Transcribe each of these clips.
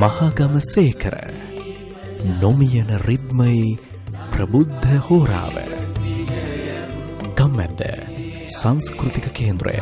මහගම සේකර නොමියන රිද්මයි ප්‍රබුද්ධ හෝරාව ගම්මැද්ද සංස්කෘතික කේන්ද්‍රය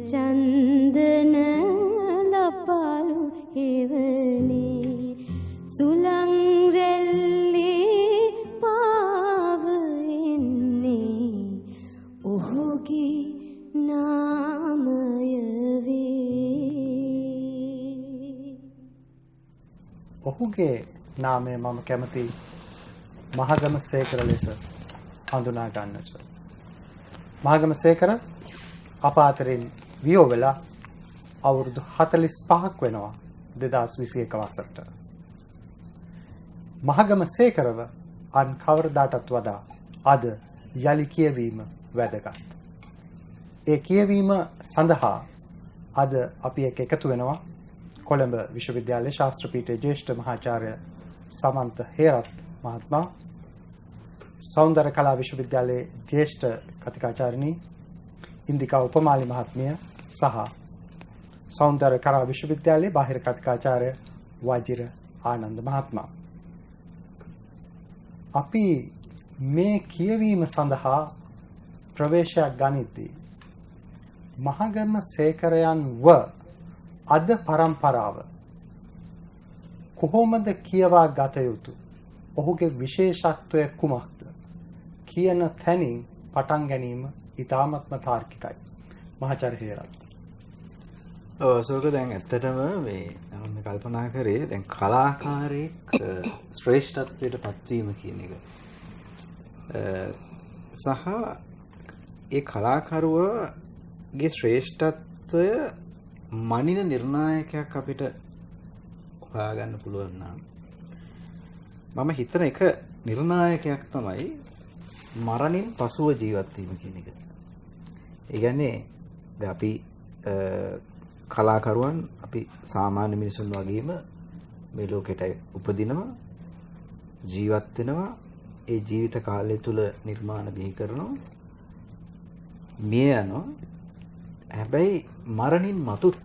චන්දන ලපාලු හේවනේ සුලං රැල්ලේ පාව එන්නේ ඔහුගේ නාමය වේ. ඔහුගේ නාමය මම කැමති මහගම සේකර ලෙස හඳුනා ගන්නට. මහගම සේකර අප අතරින් වියෝ වෙලා අවුරුදු 45ක් වෙනවා 2021 වසරට. මහගම සේකරව අන් කවරදාටත් වඩා අද යලි කියවීම වැදගත්. ඒ කියවීම සඳහා අද අපි එකතු වෙනවා කොළඹ විශ්වවිද්‍යාලයේ ශාස්ත්‍ර පීඨයේ ජ්‍යෙෂ්ඨ මහාචාර්ය සමන්ත හේරත් මහත්මයා, සෞන්දර්ය කලා විශ්වවිද්‍යාලයේ ජ්‍යෙෂ්ඨ කතිකාචාර්යනී ඉන්දිකා උපමාලි මහත්මිය සහ සෞන්දර්ය කලා විශ්වවිද්‍යාලයේ බාහිර කතිකාචාර්ය වජිර ආනන්ද මහත්මයා. අපි මේ කියවීම සඳහා ප්‍රවේශයක් ගනිද්දී මහගම සේකරයන් අද පරම්පරාව කොහොමද කියවා ගත යුතු, ඔහුගේ විශේෂත්වය කුමක්ද කියන තැනින් පටන් ගැනීම ඉතාමත්ම තාර්කිකයි. මහාචාර්ය හේරත්. සෝක දැන් ඇත්තටම මේ මම කල්පනා කරේ දැන් කලාකාරයෙක් ශ්‍රේෂ්ඨත්වයට පත්වීම කියන එක. සහ ඒ කලාකරුවගේ ශ්‍රේෂ්ඨත්වය මනින නිර්ණායකයක් අපිට හොයාගන්න පුළුවන් නම් මම හිතන එක නිර්ණායකයක් තමයි මරණින් පසුව ජීවත් වීම කියන එක. ඒ කියන්නේ දැන් අපි කලාකරුවන් අපි සාමාන්‍ය මිනිසුන් වගේම මේ ලෝකෙට උපදිනවා, ජීවත් වෙනවා, ඒ ජීවිත කාලය තුල නිර්මාණ බිහි කරනවා, මිය යනවා. හැබැයි මරණින් මතුත්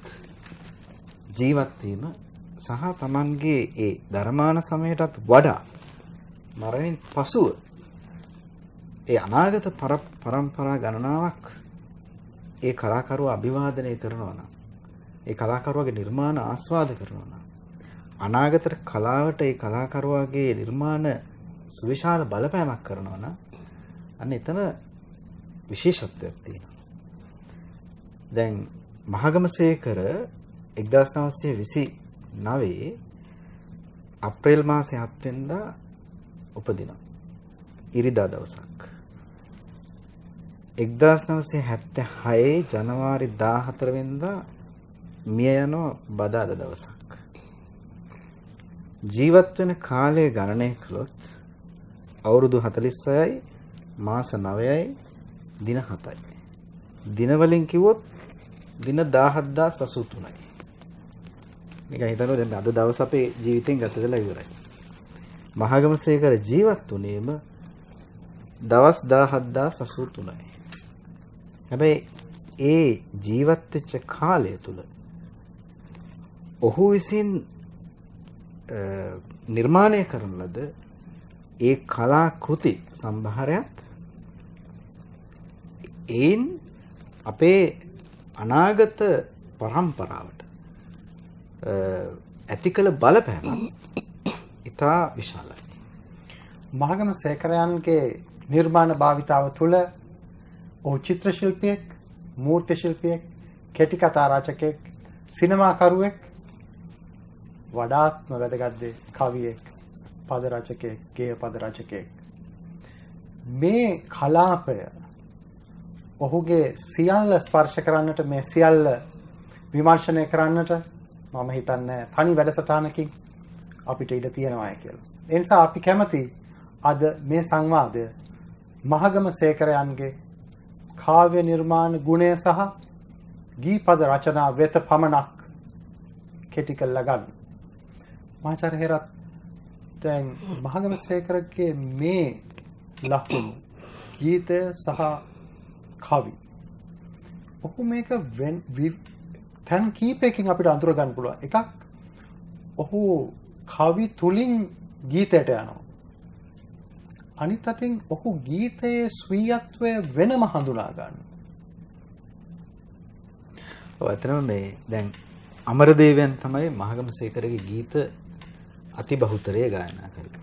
ජීවත් වීම සහ Tamanගේ ඒ ධර්මාන සමයටත් වඩා මරණින් පසුව ඒ අනාගත පරම්පරා ගණනාවක් ඒ කලාකරුවා අභිවාදනය කරනවා නම්, ඒ කලාකරුවාගේ නිර්මාණ ආස්වාද කරනවා නම්, අනාගතට කලාවට ඒ කලාකරුවාගේ නිර්මාණ සුවිශාල බලපෑමක් කරනවා නම් අන්න එතන විශේෂත්වයක් තියෙනවා. දැන් මහගම සේකර 1929 අප්‍රේල් මාසේ 7 වෙනිදා උපදිනවා. ඉරිදා දවසක්. 1976 ජනවාරි 14 වෙනිදා මිය යන බදාදා දවසක්. ජීවත් වෙන කාලය ගණනය කළොත් අවුරුදු 46යි මාස 9යි දින 7යි. දින වලින් කිව්වොත් දින 17083යි. මේක හිතනවා දැන් අද දවස් අපේ ජීවිතෙන් ගත වෙලා ඉවරයි. මහගමසේකර ජීවත් වුණේම දවස් 17083යි. හැබැයි ඒ ජීවත් වෙච්ච කාලය තුල ඔහු විසින් නිර්මාණය කරන ලද ඒ කලා කෘති සම්භාරයත් ඒන් අපේ අනාගත පරම්පරාවට ඇති කළ බලපෑම ඉතා විශාලයි. මහගමසේකරයන්ගේ නිර්මාණ භාවිතාව තුළ ඔහු චිත්‍ර ශිල්පියෙක්, මූර්ති ශිල්පියෙක්, කෙටි කතා රචකයෙක්, සිනමාකරුවෙක්, වඩාත්ම වැදගත් දේ කවියෙක්, පද රචකයෙක්, ගේය පද රචකයෙක්. මේ කලාපය ඔහුගේ සියල්ල ස්පර්ශ කරන්නට, මේ සියල්ල විමර්ශනය කරන්නට මම හිතන්නේ තනි වැඩසටහනකින් අපිට ඉඩ තියෙනවා කියලා. ඒ නිසා අපි කැමති අද මේ සංවාදය මහගමසේකරයන්ගේ කාව්‍ය නිර්මාණ ගුණය සහ ගීපද රචනා වෙත පමණක් කෙටි කරලා ගන්න. මහාචාර්ය හේරත් දැන් මහගමසේකරගේ මේ ලකුණු ගීතය සහ කවි ඔහු මේක තැන් කීපයකින් අපිට අඳුර ගන්න පුළුවන්. එකක් ඔහු කවි තුලින් ගීතයට යනවා. අනිත් අතින් ඔහු ගීතයේ ස්වීයත්වය වෙනම හඳුනා ගන්නවා. ඔව් ඇත්තටම මේ දැන් අමරදේවයන් තමයි මහගමසේකරගේ ගීත අති බහුතරය ගායනා කරන්නේ.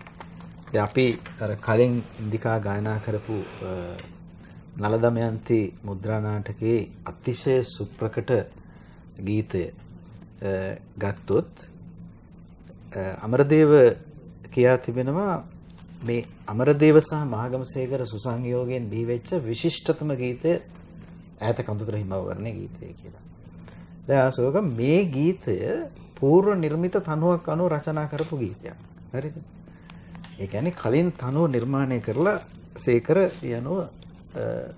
ඉතින් අපි අර කලින් ඉන්දිකා ගායනා කරපු නල දමයන්ති මුද්‍රා නාටකයේ අතිශය සුප්‍රකට ගීතය ගත්තොත් අමරදේව කියා තිබෙනවා මේ අමරදේව සහ මහගමසේකර සුසංයෝගයෙන් බිහිවෙච්ච විශිෂ්ටතම ගීතය ඈත කඳුකර හිමවර්ණයේ ගීතය කියලා. දැන් අසෝක මේ ගීතය පූර්ව නිර්මිත තනුවක් අනුව රචනා කරපු ගීතයක්. හරිද? ඒ කියන්නේ කලින් තනුව නිර්මාණය කරලා සේකර යනුව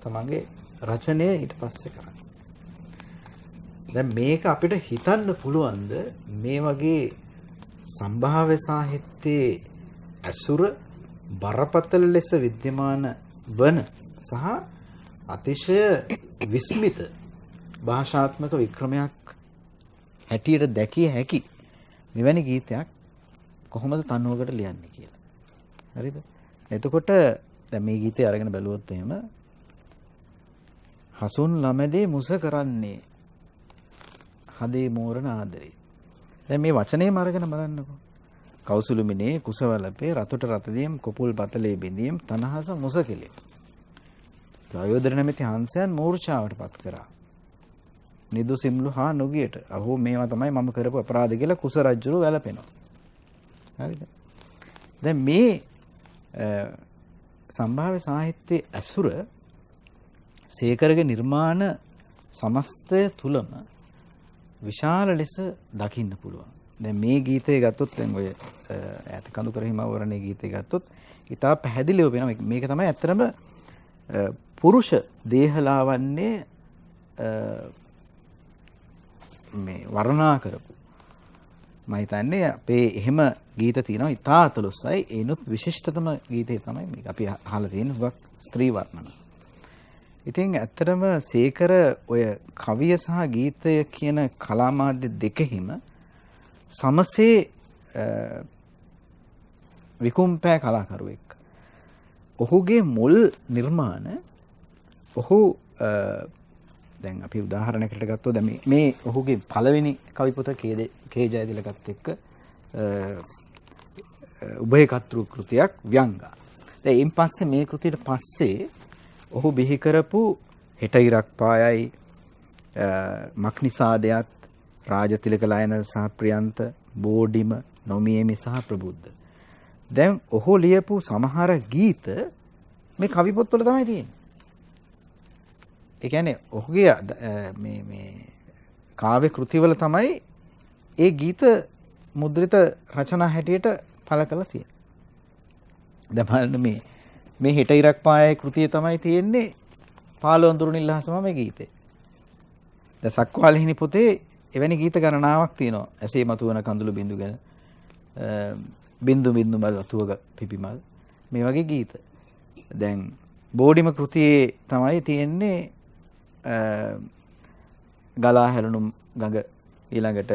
තමන්ගේ රචනය ඊට පස්සේ කරන්නේ. දැන් මේක අපිට හිතන්න පුළුවන්ද මේ වගේ සම්භාව්‍ය සාහිත්‍යයේ අසුර බරපතල ලෙස विद्यमान වන සහ අතිශය විස්මිත භාෂාත්මක වික්‍රමයක් හැටියට දැකිය හැකි මෙවැනි ගීතයක් කොහොමද තනුවකට ලියන්නේ කියලා. හරිද? එතකොට දැන් මේ ගීතය අරගෙන බැලුවොත් එහෙම හසුන් ළමදේ මුස කරන්නේ හදේ මෝරණ ආදරේ. දැන් මේ වචනේම අරගෙන බලන්නකෝ. කෞසුලුමිනේ කුසවලපේ රතුට රතදියම් කොපුල් පතලේ බිඳියම් තනහස මුස කෙලේ. ප්‍රයෝදර නැමැති හංසයන් මූර්ඡාවට පත් කරා. නිදු සිම්ලු හා නොගියට අහෝ මේවා තමයි මම කරපු අපරාධ කියලා කුස රජුරු වැළපෙනවා. හරිද? දැන් මේ සම්භාව්‍ය සාහිත්‍යයේ අසුර සේකරගේ නිර්මාණ සමස්තය තුලම විශාල ලෙස දකින්න පුළුවන්. දැන් මේ ගීතය ගත්තොත් දැන් ඔය ඈත කඳුකර හිමවරණේ ගීතය ගත්තොත් ඉතා පැහැදිලිව වෙනවා. මේක තමයි ඇත්තටම පුරුෂ දේහලාවන්නේ මේ වර්ණනා කරපු. මම හිතන්නේ අපේ එහෙම ගීත තියෙනවා ඉතා අතලොස්සයි. ඒනොත් විශිෂ්ටතම ගීතය තමයි මේක. අපි අහලා තියෙන හුඟක් ස්ත්‍රී වර්ණන. ඉතින් ඇත්තටම සේකර ඔය කවිය සහ ගීතය කියන කලා මාධ්‍ය දෙකෙහිම සමසේ විකුම්පෑ කලාකරුවෙක්. ඔහුගේ මුල් නිර්මාණ ඔහු දැන් අපි උදාහරණයකට ගත්තොත් දැන් මේ ඔහුගේ පළවෙනි කවි පොත කේ ජයතිලකත් එක්ක උභය කතෘ කෘතියක් ව්‍යංගා. දැන් ඊන් පස්සේ මේ කෘතියට පස්සේ ඔහු බිහි කරපු හෙට ඉරක් පායයි මක්නිසාදයත් රාජතිලක ලයන සහ ප්‍රියන්ත බෝඩිම නොමියමි සහ ප්‍රබුද්ධ. දැන් ඔහු ලියපු සමහර ගීත මේ කවි පොත්වල තමයි තියෙන්නේ. ඒ කියන්නේ ඔහුගේ මේ කාව්‍ය කෘතිවල තමයි ඒ ගීත මුද්‍රිත රචනා හැටියට පළ කළා තියෙනවා. දැන් බලන්න මේ හිට ඉරක් පායේ කෘතිය තමයි තියෙන්නේ පාළොන් දුරුනිල් අහසම මේ ගීතේ. දැන් සක්වාලහිනි පොතේ එවැනි ගීත ගණනාවක් තියෙනවා. ඇසේ මතුවන කඳුළු බිඳු ගැන බිඳු බිඳු මල් වතුවක පිපිමල් මේ වගේ ගීත. දැන් බෝඩිම කෘතියේ තමයි තියෙන්නේ ගලා හැරුණු ගඟ ඊළඟට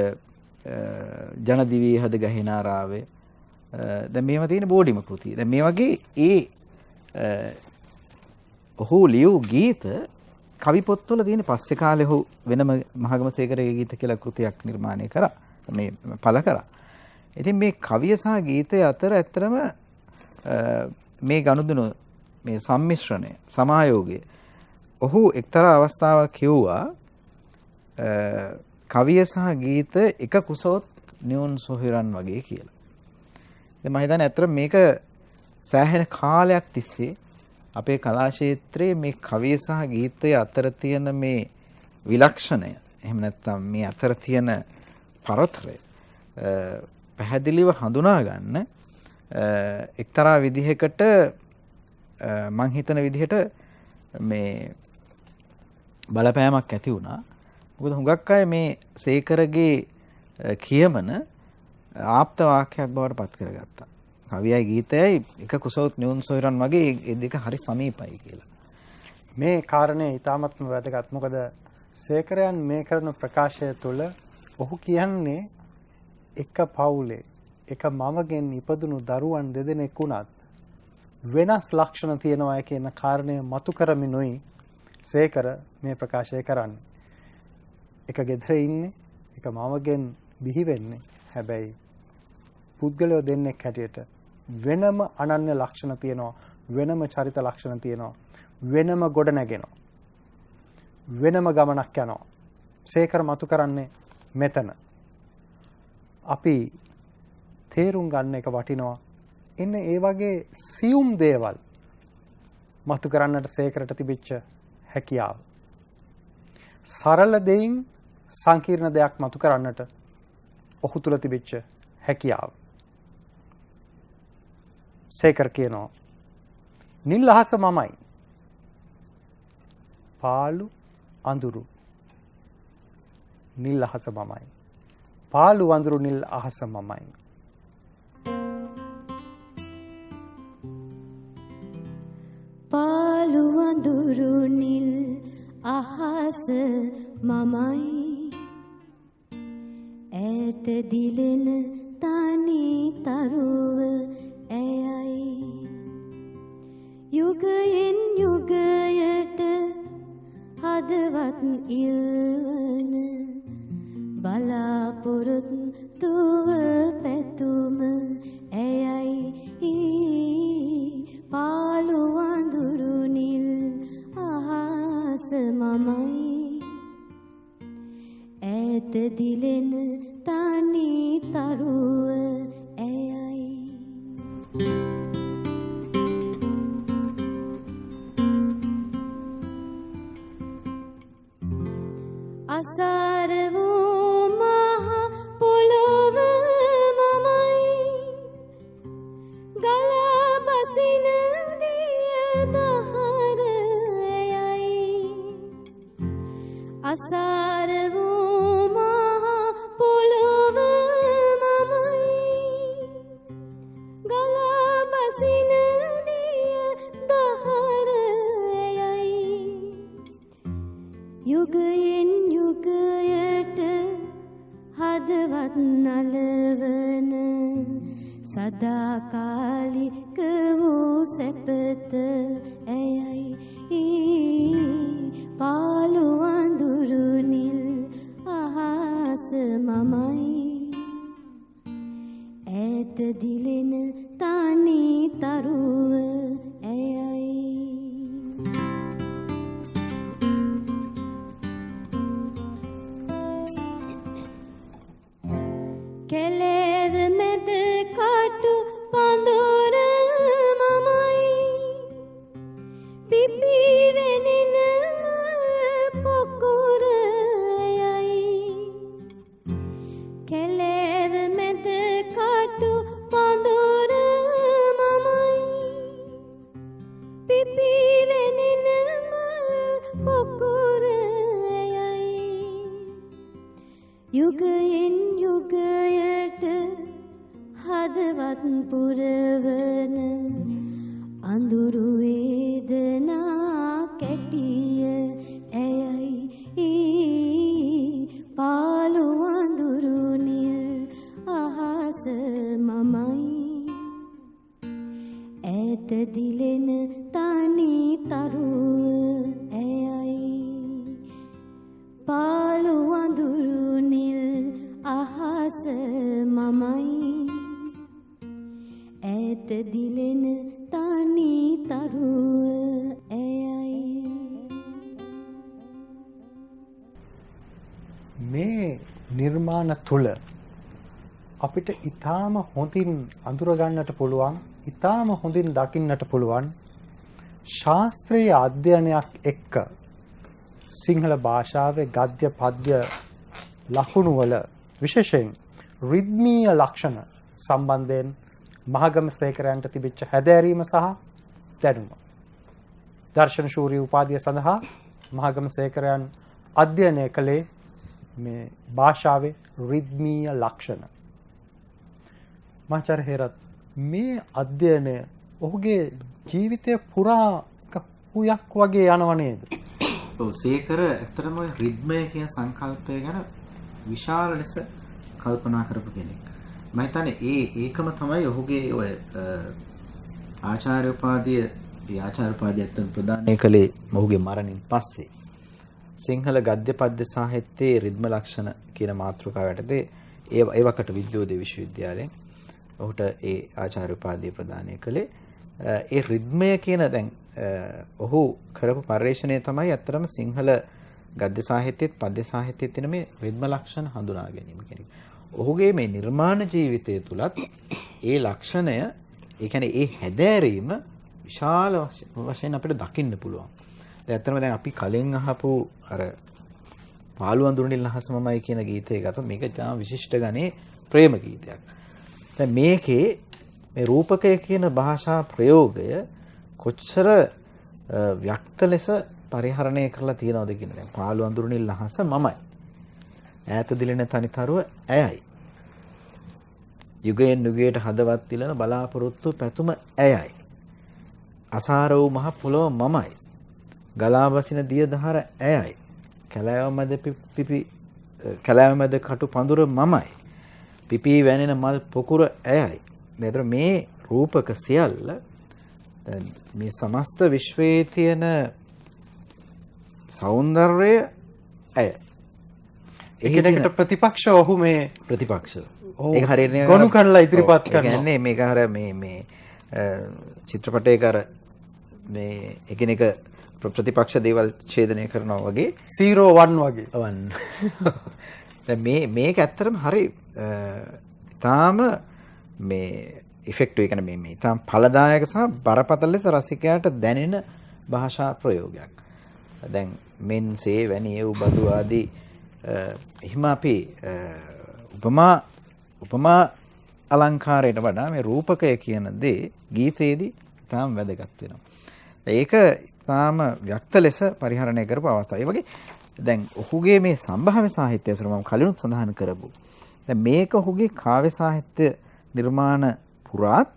ජනදිවී හද ගහිනාරාවේ දැන් මේවා තියෙන බෝඩිම කෘතිය. දැන් මේ වගේ ඔහු ලියූ ගීත කවි පොත්වල තියෙන පස්සේ කාලේ ඔහු වෙනම මහගමසේකරගේ ගීත කියලා කෘතියක් නිර්මාණය කරා. මේ පළ කරා. ඉතින් මේ කවිය සහ ගීතය අතර ඇත්තටම මේ ගනුදෙනු මේ සම්මිශ්‍රණය සමායෝගය ඔහු එක්තරා අවස්ථාවක් කිව්වා කවිය සහ ගීත එක කුසොත් නියුන් සොහිරන් වගේ කියලා. දැන් මම හිතන්නේ ඇත්තට මේක සෑහෙන කාලයක් තිස්සේ අපේ කලා ක්ෂේත්‍රයේ මේ කවිය සහ ගීතය අතර තියෙන මේ විලක්ෂණය එහෙම නැත්නම් මේ අතර තියෙන පරතරය පැහැදිලිව හඳුනා ගන්න එක්තරා විදිහකට මම හිතන විදිහට මේ බලපෑමක් ඇති වුණා. මොකද හුඟක් අය මේ සේකරගේ කියමන ආප්ත වාක්‍යයක් බවට පත් කරගත්තා. කවියයි ගීතයයි එක කුසොත් නියුන් සොයරන් වගේ ඒ දෙක හරි සමීපයි කියලා. මේ කාරණේ ඊටාත්ම වැදගත්. මොකද සේකරයන් මේ කරන ප්‍රකාශය තුළ ඔහු කියන්නේ එක පවුලේ එක මවගෙන් ඉපදුණු දරුවන් දෙදෙනෙක් වුණත් වෙනස් ලක්ෂණ තියෙනවා කියන කාරණය මතු කරමිනුයි සේකර මේ ප්‍රකාශය කරන්නේ. එක ගෙදර ඉන්නේ එක මවගෙන් බිහි වෙන්නේ. හැබැයි පුද්ගලයෝ දෙන්නෙක් හැටියට වෙනම අනන්‍ය ලක්ෂණ තියෙනවා, වෙනම චරිත ලක්ෂණ තියෙනවා, වෙනම ගොඩ නැගෙනවා, වෙනම ගමනක් යනවා. සේකර මතු කරන්නේ මෙතන. අපි තේරුම් ගන්න එක වටිනවා. එන්න ඒ වගේ සියුම් දේවල් මතු කරන්නට සේකරට තිබිච්ච හැකියාව. සරල දෙයින් සංකීර්ණ දෙයක් මතු කරන්නට ඔහු තුල තිබිච්ච හැකියාව. සේකර කියනවා නිල් අහස මමයි. පාළු අඳුරු නිල් අහස මමයි. පාළු අඳුරු නිල් අහස මමයි. පාළු අඳුරු නිල් අහස මමයි. ඈත දිලෙන තනි තරුව ඇයයි. යුගයෙන් යුගයට හදවත් ඉල්වන බලාපොරොත්තුව පැතුම ඇයයි. පාළු අඳුරු නිල් අහස මමයි. ඈත දිලෙන තනි තරුව ඇයයි. අසාර වූ මහ පොළොව මමයි. ගලා බසින දිය දහර ඇයයි. අසාර වූ මහ පොළොව මමයි. ගලා බසින දිය දහර ඇයයි. යුගයෙන් යුගයට හදවත් නලවන සදාකාලික වූ සැපත ඇයයි. පාළු අඳුරු නිල් අහස මමයි. ඈත දිලෙන තනි තරුව ඇයයි. කෙලෙව මැද කටු පඳුර මමයි. පිපි වෙනෙන පොකුර ඇයයි. කෙලෙව මැද හදවත් පුරවන අඳුරු වේදනා කැටිය ඇයයි පාළු අඳුරු නිල් අහස මමයි ඈත දිලෙන තනි තරුව ඇයයි පාළු අඳුරු නිල් අහස මමයි ඈත දිලෙන තනි තරුව ඇයයි. මේ නිර්මාණ තුල අපිට ඊටාම හොඳින් අඳුර ගන්නට පුළුවන්, ඊටාම හොඳින් දකින්නට පුළුවන් ශාස්ත්‍රීය අධ්‍යයනයක් එක්ක සිංහල භාෂාවේ ගද්‍ය පද්‍ය ලකුණු වල විශේෂයෙන් රිද්මීය ලක්ෂණ සම්බන්ධයෙන් මහගමසේකරයන්ට තිබිච්ච හැදෑරීම සහ දැනුම. දර්ශන ශූරී උපාධිය සඳහා මහගමසේකරයන් අධ්‍යයනය කළේ මේ භාෂාවේ රිද්මීය ලක්ෂණ. මාචාර්ය හේරත් මේ අධ්‍යයනය ඔහුගේ ජීවිතය පුරා පුයක් වගේ යනව නේද? ඔව් සේකර ඇත්තටම ඔය රිද්මය කියන සංකල්පය ගැන විශාල ලෙස කල්පනා කරපු කෙනෙක්. මම හිතන්නේ ඒකම තමයි ඔහුගේ ඔය ආචාර්ය උපාධිය ඇත්තටම ප්‍රදානය කළේ ඔහුගේ මරණින් පස්සේ. සිංහල ගද්‍ය පද්‍ය සාහිත්‍යයේ රිද්ම ලක්ෂණ කියන මාතෘකාව යටතේ ඒ වකට විද්‍යෝදය විශ්වවිද්‍යාලයෙන් ඔහුට ඒ ආචාර්ය උපාධිය ප්‍රදානය කළේ. ඒ රිද්මය කියන දැන් ඔහු කරපු පරිශ්‍රණය තමයි අත්‍තරම සිංහල ගද්‍ය සාහිත්‍යයේත් පද්‍ය සාහිත්‍යයේත් තියෙන මේ රිද්ම ලක්ෂණ හඳුනා ගැනීම කියන එක. ඔහුගේ මේ නිර්මාණ ජීවිතය තුලත් ඒ ලක්ෂණය, ඒ කියන්නේ ඒ හැදෑරීම විශාල වශයෙන් අපිට දකින්න පුළුවන්. දැන් අත්‍තරම දැන් අපි කලින් අහපු අර පාළු අඳුරනිල් අහස මමයි කියන ගීතය ගත්තොත් මේක ඉතාම විශිෂ්ට ගණේ ප්‍රේම ගීතයක්. දැන් මේකේ මේ රූපකය කියන භාෂා ප්‍රයෝගය කොච්චර ව්‍යක්ත ලෙස පරිහරණය කරලා තියනවද කියන දැන් පාළු අඳුරනිල් අහස මමයි. ඈත දිලෙන තනිතරුව ඇයයි. යුගයෙන් යුගයට හදවත් දිලන බලාපොරොත්තු පැතුම ඇයයි. අසාර වූ මහ පොළොව මමයි. ගලා බසින දිය දහර ඇයයි. කැලෑව මැද කටු පඳුර මමයි. පිපී වැනෙන මල් පොකුර ඇයයි. මෙතන මේ රූපක සියල්ල මේ සමස්ත විශ්වයේ තියෙන සෞන්දර්යය ඇය. ඒකට ප්‍රතිපක්ෂ ඔහු මේ ප්‍රතිපක්ෂ. ඒක හරියට ගොනු කරලා ඉදිරිපත් කරනවා. කියන්නේ මේක අර මේ චිත්‍රපටයක අර මේ එකිනෙක ප්‍රතිපක්ෂ දේවල් ඡේදනය කරනවා වගේ 01 වගේ. දැන් මේක ඇත්තටම හරි තාම මේ ඉෆෙක්ටිව්, ඒ කියන්නේ මේ තාම ඵලදායක සහ බරපතල ලෙස රසිකයාට දැනෙන භාෂා ප්‍රයෝගයක්. දැන් මෙන්සේ වැනි ඒ උබඳු ආදී එහෙම අපි උපමා අලංකාරයට වඩා මේ රූපකය කියන දේ ගීතයේදී තාම වැදගත් වෙනවා. ඒක තාම ව්‍යක්ත ලෙස පරිහරණය කරපු අවස්ථාව. ඒ වගේ දැන් ඔහුගේ මේ සම්භාව්‍ය සාහිත්‍යය අසුර මම කලිනුත් සඳහන් කරපු. දැන් මේක ඔහුගේ කාව්‍ය සාහිත්‍ය නිර්මාණ පුරාත්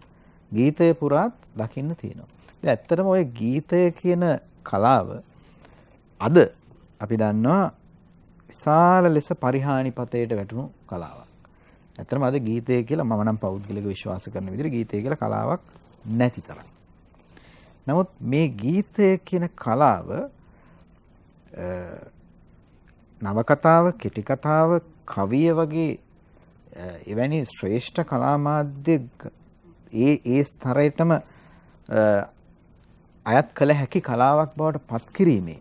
ගීතය පුරාත් දකින්න තියෙනවා. දැන් ඇත්තටම ওই ගීතය කියන කලාව අද අපි දන්නවා විශාල ලෙස පරිහානිපතයට වැටුණු කලාවක්. ඇත්තටම අද ගීතය කියලා මම නම් පෞද්ගලික විශ්වාස කරන විදිහට ගීතය කියලා කලාවක් නැති තරම්. නමුත් මේ ගීතය කියන කලාව නවකතාව, කෙටි කතාව, කවිය වගේ එවැනි ශ්‍රේෂ්ඨ කලා මාධ්‍ය ඒ ස්තරයටම අයත් කළ හැකි කලාවක් බවට පත් කිරීමේ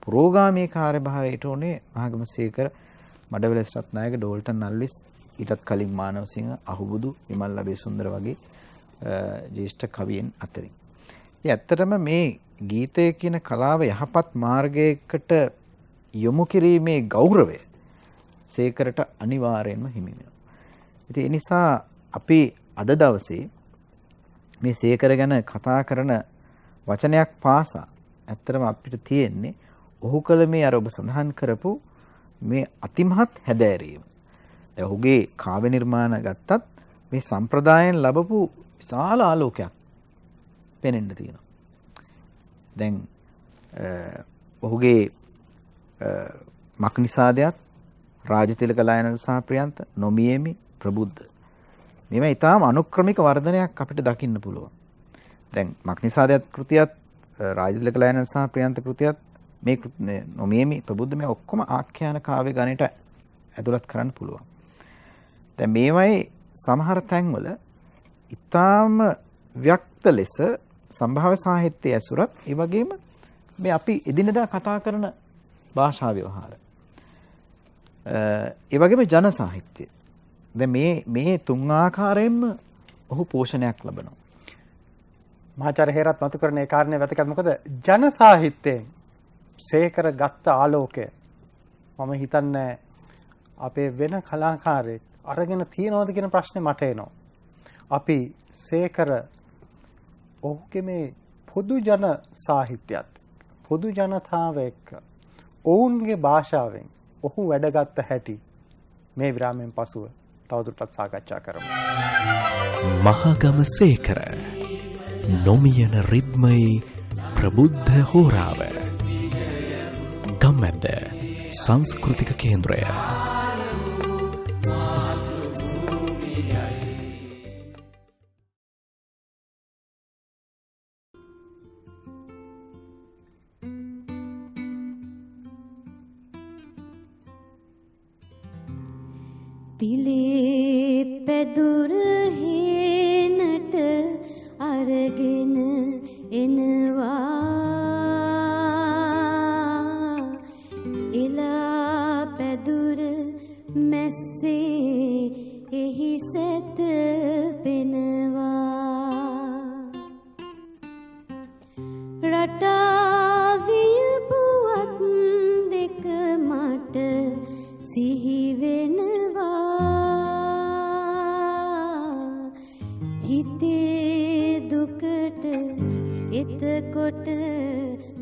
පුරෝගාමී කාර්යභාරයට උනේ මහගමසේකර, මඩවැල රත්නායක, ඩෝල්ටන් නල්විස්, ඊටත් කලින් මානවසිංහ, අහුබුදු, විමල් අබේසුන්දර වගේ ජ්‍යෙෂ්ඨ කවියන් අතරින්. ඉතින් ඇත්තටම මේ ගීතය කියන කලාව යහපත් මාර්ගයකට යොමු කිරීමේ ගෞරවය සේකරට අනිවාර්යයෙන්ම හිමි වෙනවා. ඉතින් ඒ නිසා අපි අද දවසේ මේ සේකර ගැන කතා කරන වචනයක් පාසා ඇත්තටම අපිට තියෙන්නේ ඔහු කළ මේ අර ඔබ සඳහන් කරපු මේ අතිමහත් හැදෑරීම. දැන් ඔහුගේ කාව්‍ය නිර්මාණ ගත්තත් මේ සම්ප්‍රදායෙන් ලැබපු විශාල ආලෝකයක් පෙනෙන්න තියෙනවා. දැන් ඔහුගේ මක්නිසාදයක් රාජතිලක ලයනද සහ ප්‍රියන්ත නොමියේමි ප්‍රබුද්ධ මේවා ඊටාම අනුක්‍රමික වර්ධනයක් අපිට දකින්න පුළුවන්. දැන් මක්නිසාදයක් කෘතියත් රාජතිලක ලයනද සහ ප්‍රියන්ත කෘතියත් මේ නොමියේමි ප්‍රබුද්ධ මේ ඔක්කොම ආඛ්‍යාන කාව්‍ය ගණයට ඇතුළත් කරන්න පුළුවන්. දැන් මේවයි සමහර තැන්වල ඊටාම ව්‍යක්ත ලෙස සම්භාව්‍ය සාහිත්‍යය ඇසුරත් ඒ වගේම මේ අපි එදිනෙදා කතා කරන භාෂා ව්‍යවහාර ඒ වගේම ජන සාහිත්‍ය දැන් මේ තුන් ආකාරයෙන්ම ඔහු පෝෂණයක් ලබනවා. මහාචාර්ය හේරත් මතු කරන ඒ කාරණේ වැදගත්. මොකද ජන සාහිත්‍යයෙන් සේකර ගත්ත ආලෝකය මම හිතන්නේ අපේ වෙන කලාකාරයෙක් අරගෙන තියනවද කියන ප්‍රශ්නේ මට එනවා. අපි සේකර ඔහුගේ මේ පොදු ජන සාහිත්‍යයත් පොදු ජනතාව එක්ක ඔවුන්ගේ භාෂාවෙන් ඔහු වැඩගත් හැටි මේ විරාමයෙන් පසුව තවදුරටත් සාකච්ඡා කරමු. මහගම සේකර නොමියන රිද්මයි ප්‍රබුද්ධ හෝරාව ගම්මැද්ද සංස්කෘතික කේන්ද්‍රය පිලේ පැදුර හේනට අරගෙන එනවා එලා පැදුර මැස්සේ එහි සැත පෙනවා රටාවිය පුවත් දෙක මට සිහි වෙනවා හිතේ දුකට එතකොට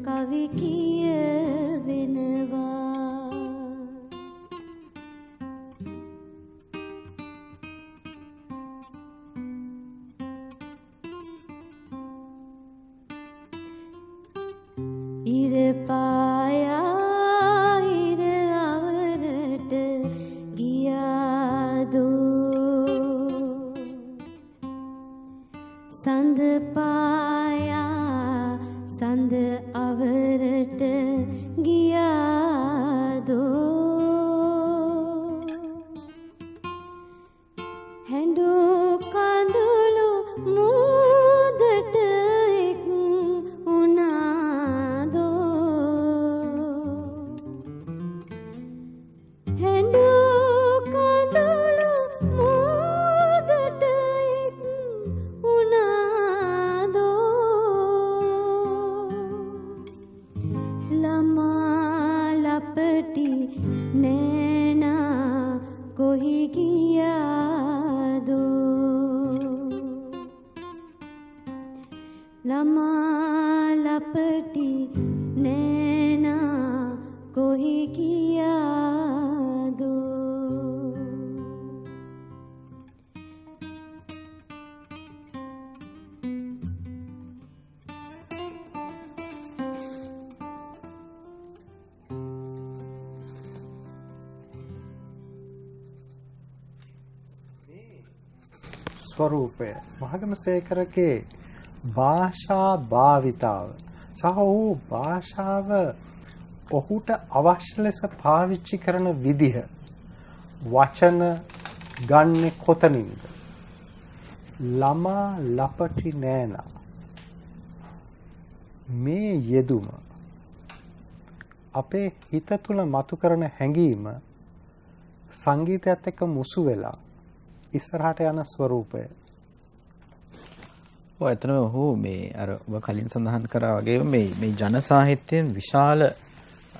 කවි කියවෙනවා ඉර පායා ඉර අවරට ගියාදෝ සඳ පායා සඳ අවරට ගියාදෝ හැඬු කඳුළු මූදට එක් උනාදෝ හැඬු කඳුළු මූදට එක් උනාදෝ ළමා ලපටි නෑනා කොහි ගියාදෝ ළමා ලපටි නෑනා කොහි ගියාදෝ ස්වරූපය මහගම සේකරගේ භාෂා භාවිතාව සහ ඔහු භාෂාව ඔහුට අවශ්‍ය ලෙස පාවිච්චි කරන විදිහ වචන ගන්නේ කොතනින්ද ළමා ලපටි නෑනා මේ යෙදුම අපේ හිත තුළ මතු කරන හැඟීම සංගීතයත් එක්ක මුසු වෙලා ඉස්සරහට යන ස්වරූපය. ඔය එතන ඔහු මේ අර ඔබ කලින් සඳහන් කරා වගේ මේ ජන සාහිත්‍යයෙන් විශාල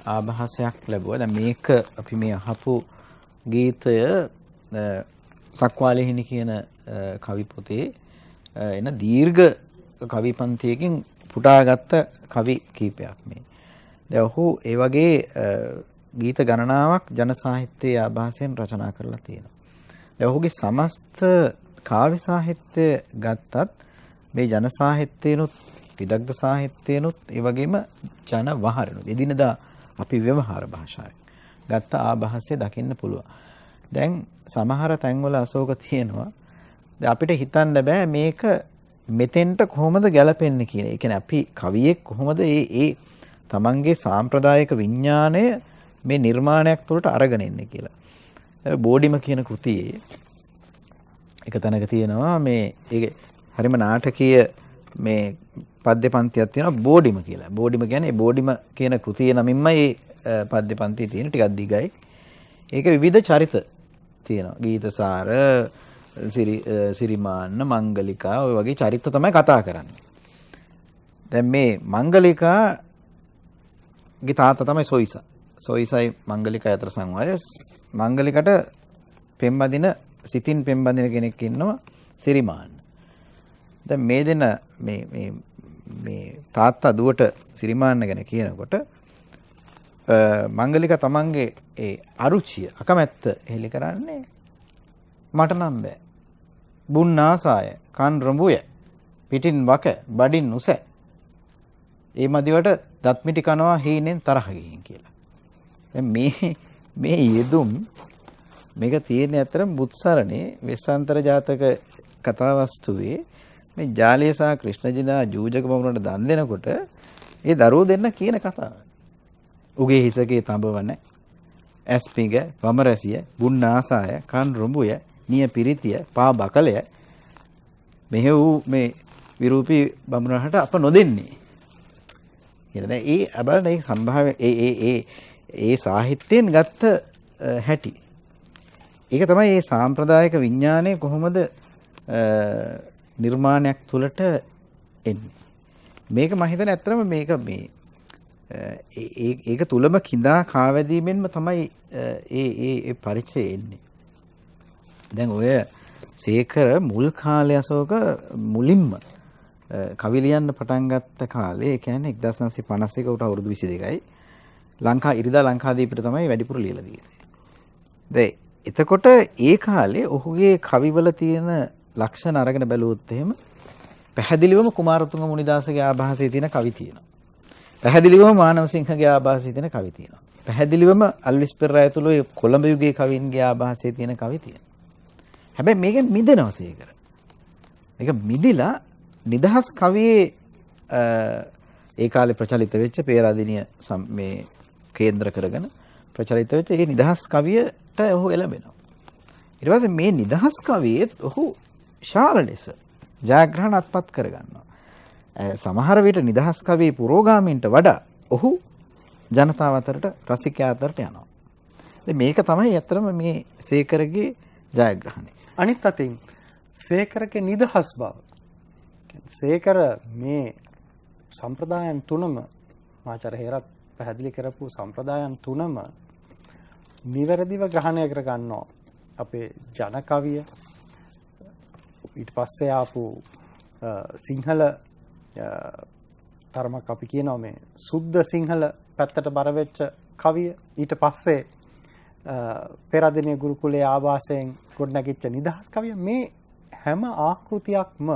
ආభాසයක් ලැබුවා. දැන් මේක අපි මේ අහපු ගීතය සක්වාලෙහිණි කියන කවි පොතේ එන දීර්ඝ කවි පන්තියකින් පුටාගත්ත කවි කීපයක් මේ. දැන් ඔහු ඒ වගේ ගීත ගණනාවක් ජන සාහිත්‍යයේ ආభాසයෙන් රචනා කරලා තියෙනවා. දැන් ඔහුගේ සමස්ත කාව්‍ය සාහිත්‍ය ගත්තත් මේ ජන සාහිත්‍යයනොත් විදග්ධ සාහිත්‍යයනොත් ඒ වගේම ජන වහරනොත් එදිනදා අපි ව්‍යවහාර භාෂාවෙන් ගත්ත ආభాසය දකින්න පුළුවන්. දැන් සමහර තැන්වල අශෝක තියෙනවා. දැන් අපිට හිතන්න බෑ මේක මෙතෙන්ට කොහොමද ගැලපෙන්නේ කියන. ඒ කියන්නේ අපි කවියෙක් කොහොමද ඒ තමන්ගේ සාම්ප්‍රදායික විඥාණය මේ නිර්මාණයක් තුළට අරගෙන එන්නේ කියලා. බෝඩිම කියන කෘතියේ එක තැනක තියෙනවා මේ ඒක හරිම නාටකීය මේ පද්‍ය පන්තියක් තියෙනවා බෝඩිම කියලා. බෝඩිම කියන්නේ බෝඩිම කියන කෘතිය නමින්මයි මේ පද්‍ය පන්තිය තියෙන ටිකක් දිගයි. ඒක විවිධ චරිත තියෙනවා. ගීතසාර, සිරිමාන්න, මංගලිකා ඔය වගේ චරිත තමයි කතා කරන්නේ. දැන් මේ මංගලිකාගේ තාත්තා තමයි සොයිසා. සොයිසයි මංගලිකා අතර සංවාදය. මංගලිකට පෙම්බදින සිතින් පෙම්බදින කෙනෙක් ඉන්නවා සිරිමාන්න. දැන් මේ දෙන මේ තාත්තා දුවට සිරිමාන්න ගැන කියනකොට මංගලික තමන්ගේ ඒ අරුචිය අකමැත්ත හෙලි කරන්නේ මට නම් බෑ. බුන් ආසාය, කන් රඹුය, පිටින් වක, බඩින් උස. ඒ මදිවට දත් මිටි කනවා හීනෙන් තරහ ගිහින් කියලා. දැන් මේ යෙදුම් මේක තියෙන්නේ අතරම බුත්සරණේ වෙස්සාන්තර ජාතක කතාවස්තුවේ මේ ජාලිය සහ ක්‍රිෂ්ණජිනා ජූජක බමුණට දන් දෙනකොට ඒ දරුවෝ දෙන්න කියන කතාව. උගේ හිසකේ තඹවන ඇස්පිඟ වමරසිය බුන් ආසාය කන් රොඹුය නිය පිරිතිය පා බකලය මෙහෙ වූ මේ විරූපී බමුණහට අප නොදෙන්නේ කියලා. දැන් ඒ අබලන ඒ සම්භාවය ඒ සාහිත්‍යයෙන් ගත්ත හැටි. ඒක තමයි මේ සාම්ප්‍රදායික විඥානය කොහොමද නිර්මාණයක් තුළට එන්නේ. මේක මම හිතන්නේ ඇත්තටම මේක මේ ඒක තුලම කිඳා කාවැදීමෙන්ම තමයි ඒ පරිචය එන්නේ. දැන් ඔය සේකර මුල් කාලේ අශෝක මුලින්ම කවි ලියන්න පටන් ගත්ත කාලේ ඒ කියන්නේ 1951 උට අවුරුදු 22යි ඉරිදා ලංකාදීපිට තමයි වැඩිපුර ලියලා තියෙන්නේ. දැන් එතකොට ඒ කාලේ ඔහුගේ කවිවල තියෙන ලක්ෂණ අරගෙන බැලුවොත් එහෙම පැහැදිලිවම කුමාරතුංග මුනිදාසගේ ආభాසයේ තියෙන කවි තියෙනවා. පැහැදිලිවම මානවසිංහගේ ආభాසයේ තියෙන කවි තියෙනවා. පැහැදිලිවම අල්විස් පෙරේරා ඇතුළු ඒ කොළඹ යුගයේ කවින්ගේ ආభాසයේ තියෙන කවි තියෙනවා. හැබැයි මේක මිදෙනවා සේකර. මේක මිදිලා නිදහස් කවියේ ඒ කාලේ ප්‍රචලිත වෙච්ච පේරාදෙණිය මේ කේන්ද්‍ර කරගෙන ප්‍රචලිත වෙච්ච ඒ නිදහස් කවියට ඔහු එළඹෙනවා. ඊට පස්සේ මේ නිදහස් කවියේත් ඔහු ශාල ලෙස ජයග්‍රහණ අත්පත් කරගන්නවා. සමහර විට නිදහස් කවියේ පුරෝගාමීන්ට වඩා ඔහු ජනතාව අතරට රසිකයා අතරට යනවා. ඉතින් මේක තමයි ඇත්තටම මේ සේකරගේ ජයග්‍රහණය. අනිත් අතින් සේකරගේ නිදහස් බව. සේකර මේ සම්ප්‍රදායන් තුනම ආචාර්ය හේරත් පැහැදිලි කරපු සම්ප්‍රදායන් තුනම නිවැරදිව ග්‍රහණය කර ගන්නවා. අපේ ජන කවිය ඊට පස්සේ ආපු සිංහල තරමක් අපි කියනවා මේ සුද්ධ සිංහල පැත්තට බර වෙච්ච කවිය ඊට පස්සේ පෙරදිනේ ගුරුකුලයේ ආවාසයෙන් ගොඩනැගිච්ච නිදහස් කවිය මේ හැම ආකෘතියක්ම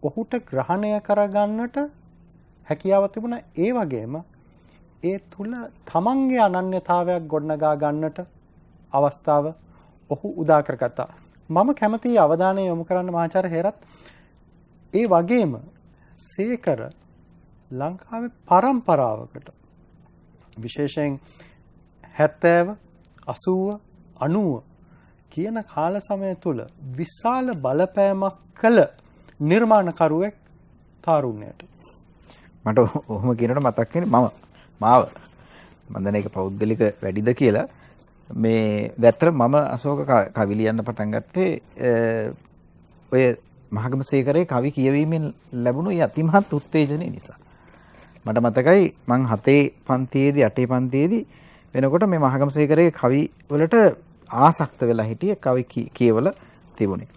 ඔහුට ග්‍රහණය කරගන්නට හැකියාව තිබුණා. ඒ වගේම ඒ තුල තමන්ගේ අනන්‍යතාවයක් ගොඩනගා ගන්නට අවස්ථාව ඔහු උදා කරගත්තා. මම කැමති අවධානය යොමු කරන්න මහාචාර්ය හේරත් ඒ වගේම සේකර ලංකාවේ පරම්පරාවකට විශේෂයෙන් 70 80 90 කියන කාල සමය තුල විශාල බලපෑමක් කළ නිර්මාණකරුවෙක් තාරුණ්‍යයට. මට ඔහොම කියනකොට මතක් වෙන්නේ මාව මම දැන් ඒක පෞද්ගලික වැඩිද කියලා මේ දැත්තර මම අශෝක කවි ලියන්න පටන් ගත්තේ ඔය මහගමසේකරේ කවි කියවීමෙන් ලැබුණු ඒ අතිමහත් උත්තේජනය නිසා. මට මතකයි මං 7 පන්තියේදී 8 පන්තියේදී වෙනකොට මේ මහගමසේකරේ කවි වලට ආසක්ත වෙලා හිටියේ කවි කියවල තිබුණේ.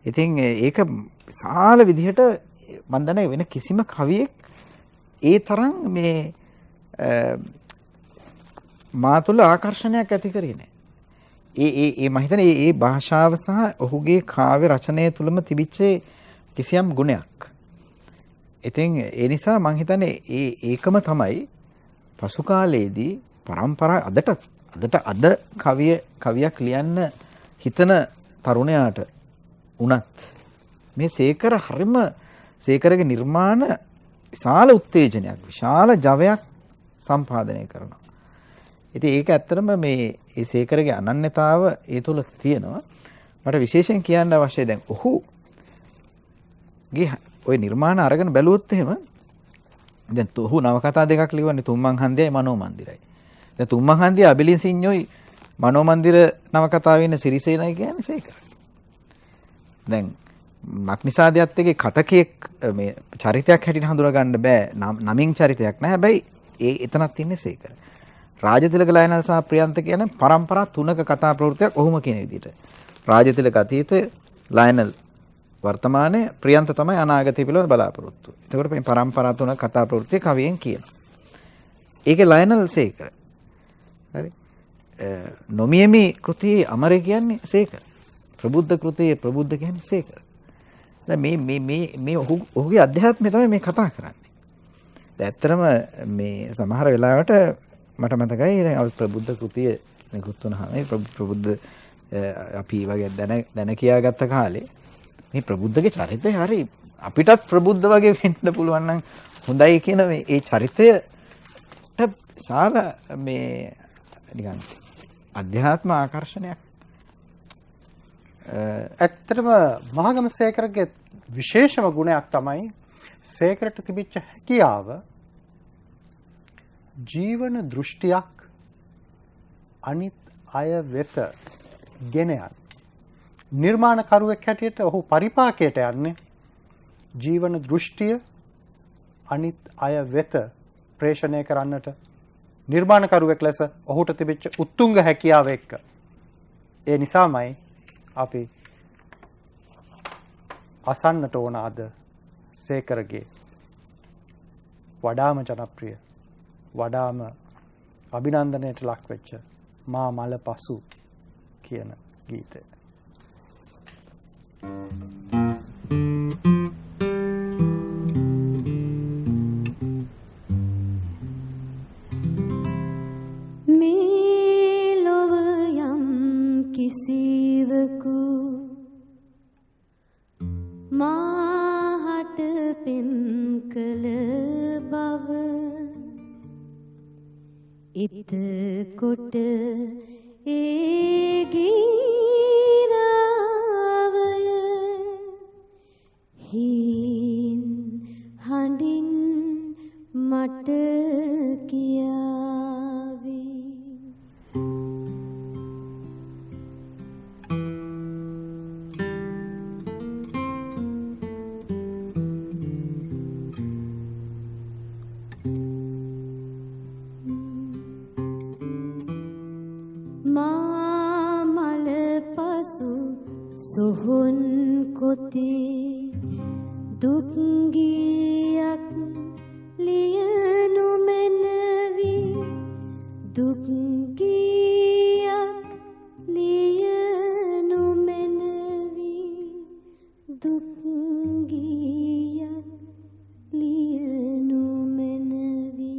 ඉතින් ඒක විශාල විදිහට මම දන්නේ වෙන කිසිම කවියෙක් ඒ තරම් මේ මා තුළ ආකර්ෂණයක් ඇති කරේ නැහැ. ඒ මම හිතන්නේ ඒ භාෂාව සහ ඔහුගේ කාව්‍ය රචනය තුළම තිබිච්ච කිසියම් ගුණයක්. ඉතින් ඒ නිසා මම හිතන්නේ ඒකම තමයි පසු කාලයේදී પરම්පරා අද කවියක් ලියන්න හිතන තරුණයාට උනත් මේ සේකර හරිම සේකරගේ නිර්මාණ විශාල උත්තේජනයක් විශාල ජවයක් සම්පාදනය කරනවා. ඉතින් ඒක ඇත්තටම මේ සේකරගේ අනන්‍යතාව ඒ තුල තියෙනවා. මට විශේෂයෙන් කියන්න අවශ්‍යයි දැන් ඔහුගේ ওই නිර්මාණ අරගෙන බැලුවොත් එහෙම දැන් ඔහු නවකතා දෙකක් ලියවන්නේ තුම්මන් හන්දියයි මනෝමන්දිරයි. දැන් තුම්මන් හන්දිය අබිලින් සිඤ්ඤොයි මනෝමන්දිර නවකතාවේ ඉන්න සිරිසේනයි කියන්නේ සේකර. දැන් මක්නිසාදයත් එක්ක කතකයේ මේ චරිතයක් හැටියට හඳුනා ගන්න බෑ. නමින් චරිතයක් නෑ. හැබැයි එතනත් ඉන්නේ සේකර. රාජතිලක ලයනල් සහ ප්‍රියන්ත කියන පරම්පරා තුනක කතා ප්‍රවෘත්තියක් ඔහුම කියන විදිහට. රාජතිලක අතීත ලයනල් වර්තමානයේ ප්‍රියන්ත තමයි අනාගතය පිළිබඳ බලාපොරොත්තු. එතකොට මේ පරම්පරා තුනක කතා ප්‍රවෘත්තිය කවියෙන් කියනවා. ඒකේ ලයනල් සේකර. හරි. නොමියමි කෘතියේ අමරේ කියන්නේ සේකර. ප්‍රබුද්ධ කෘතියේ ප්‍රබුද්ධ කියන්නේ සේකර. දැන් මේ ඔහුගේ අධ්‍යාත්මය තමයි මේ කතා කරන්නේ. දැන් ඇත්තටම මේ සමහර වෙලාවට මට මතකයි දැන් ප්‍රබුද්ධ කෘතිය නිකුත් වුණාම ප්‍රබුද්ධ අපි වගේ දැන කියාගත්ත කාලේ මේ ප්‍රබුද්ධගේ චරිතය හරි අපිටත් ප්‍රබුද්ධ වගේ වෙන්න පුළුවන් නම් හොඳයි කියන මේ චරිතයට සාල මේ නිකන් අධ්‍යාත්ම ආකර්ෂණයක්. ඇත්තටම මහගම සේකරගේ විශේෂම ගුණයක් තමයි සේකරට තිබිච්ච හැකියාව ජීවන දෘෂ්ටියක් අනිත් අය වෙත ගෙන යන නිර්මාණකරුවෙක් හැටියට ඔහු පරිපාකයට යන්නේ ජීවන දෘෂ්ටිය අනිත් අය වෙත ප්‍රේෂණය කරන්නට නිර්මාණකරුවෙක් ලෙස ඔහුට තිබිච්ච උත්තුංග හැකියාව එක්ක. ඒ නිසාමයි අපි අසන්නට ඕන අද සේකරගේ වඩාම ජනප්‍රිය වඩාම අභිනන්දනයට ලක් වෙච්ච මා මල පසු කියන ගීතය. මේ ලොව යම් කිසිවකු මාහට පෙම් කළ බව ඉතකොට ඒ ගීරාවය හින් හඬින් මට කියාවි. මාමල පසු සොහොන් කොතේ දුක්ගියක් ලියනු මැනවි දුක්ගියක් ලියනු මැනවි දුක්ගියක් ලියනු මැනවි.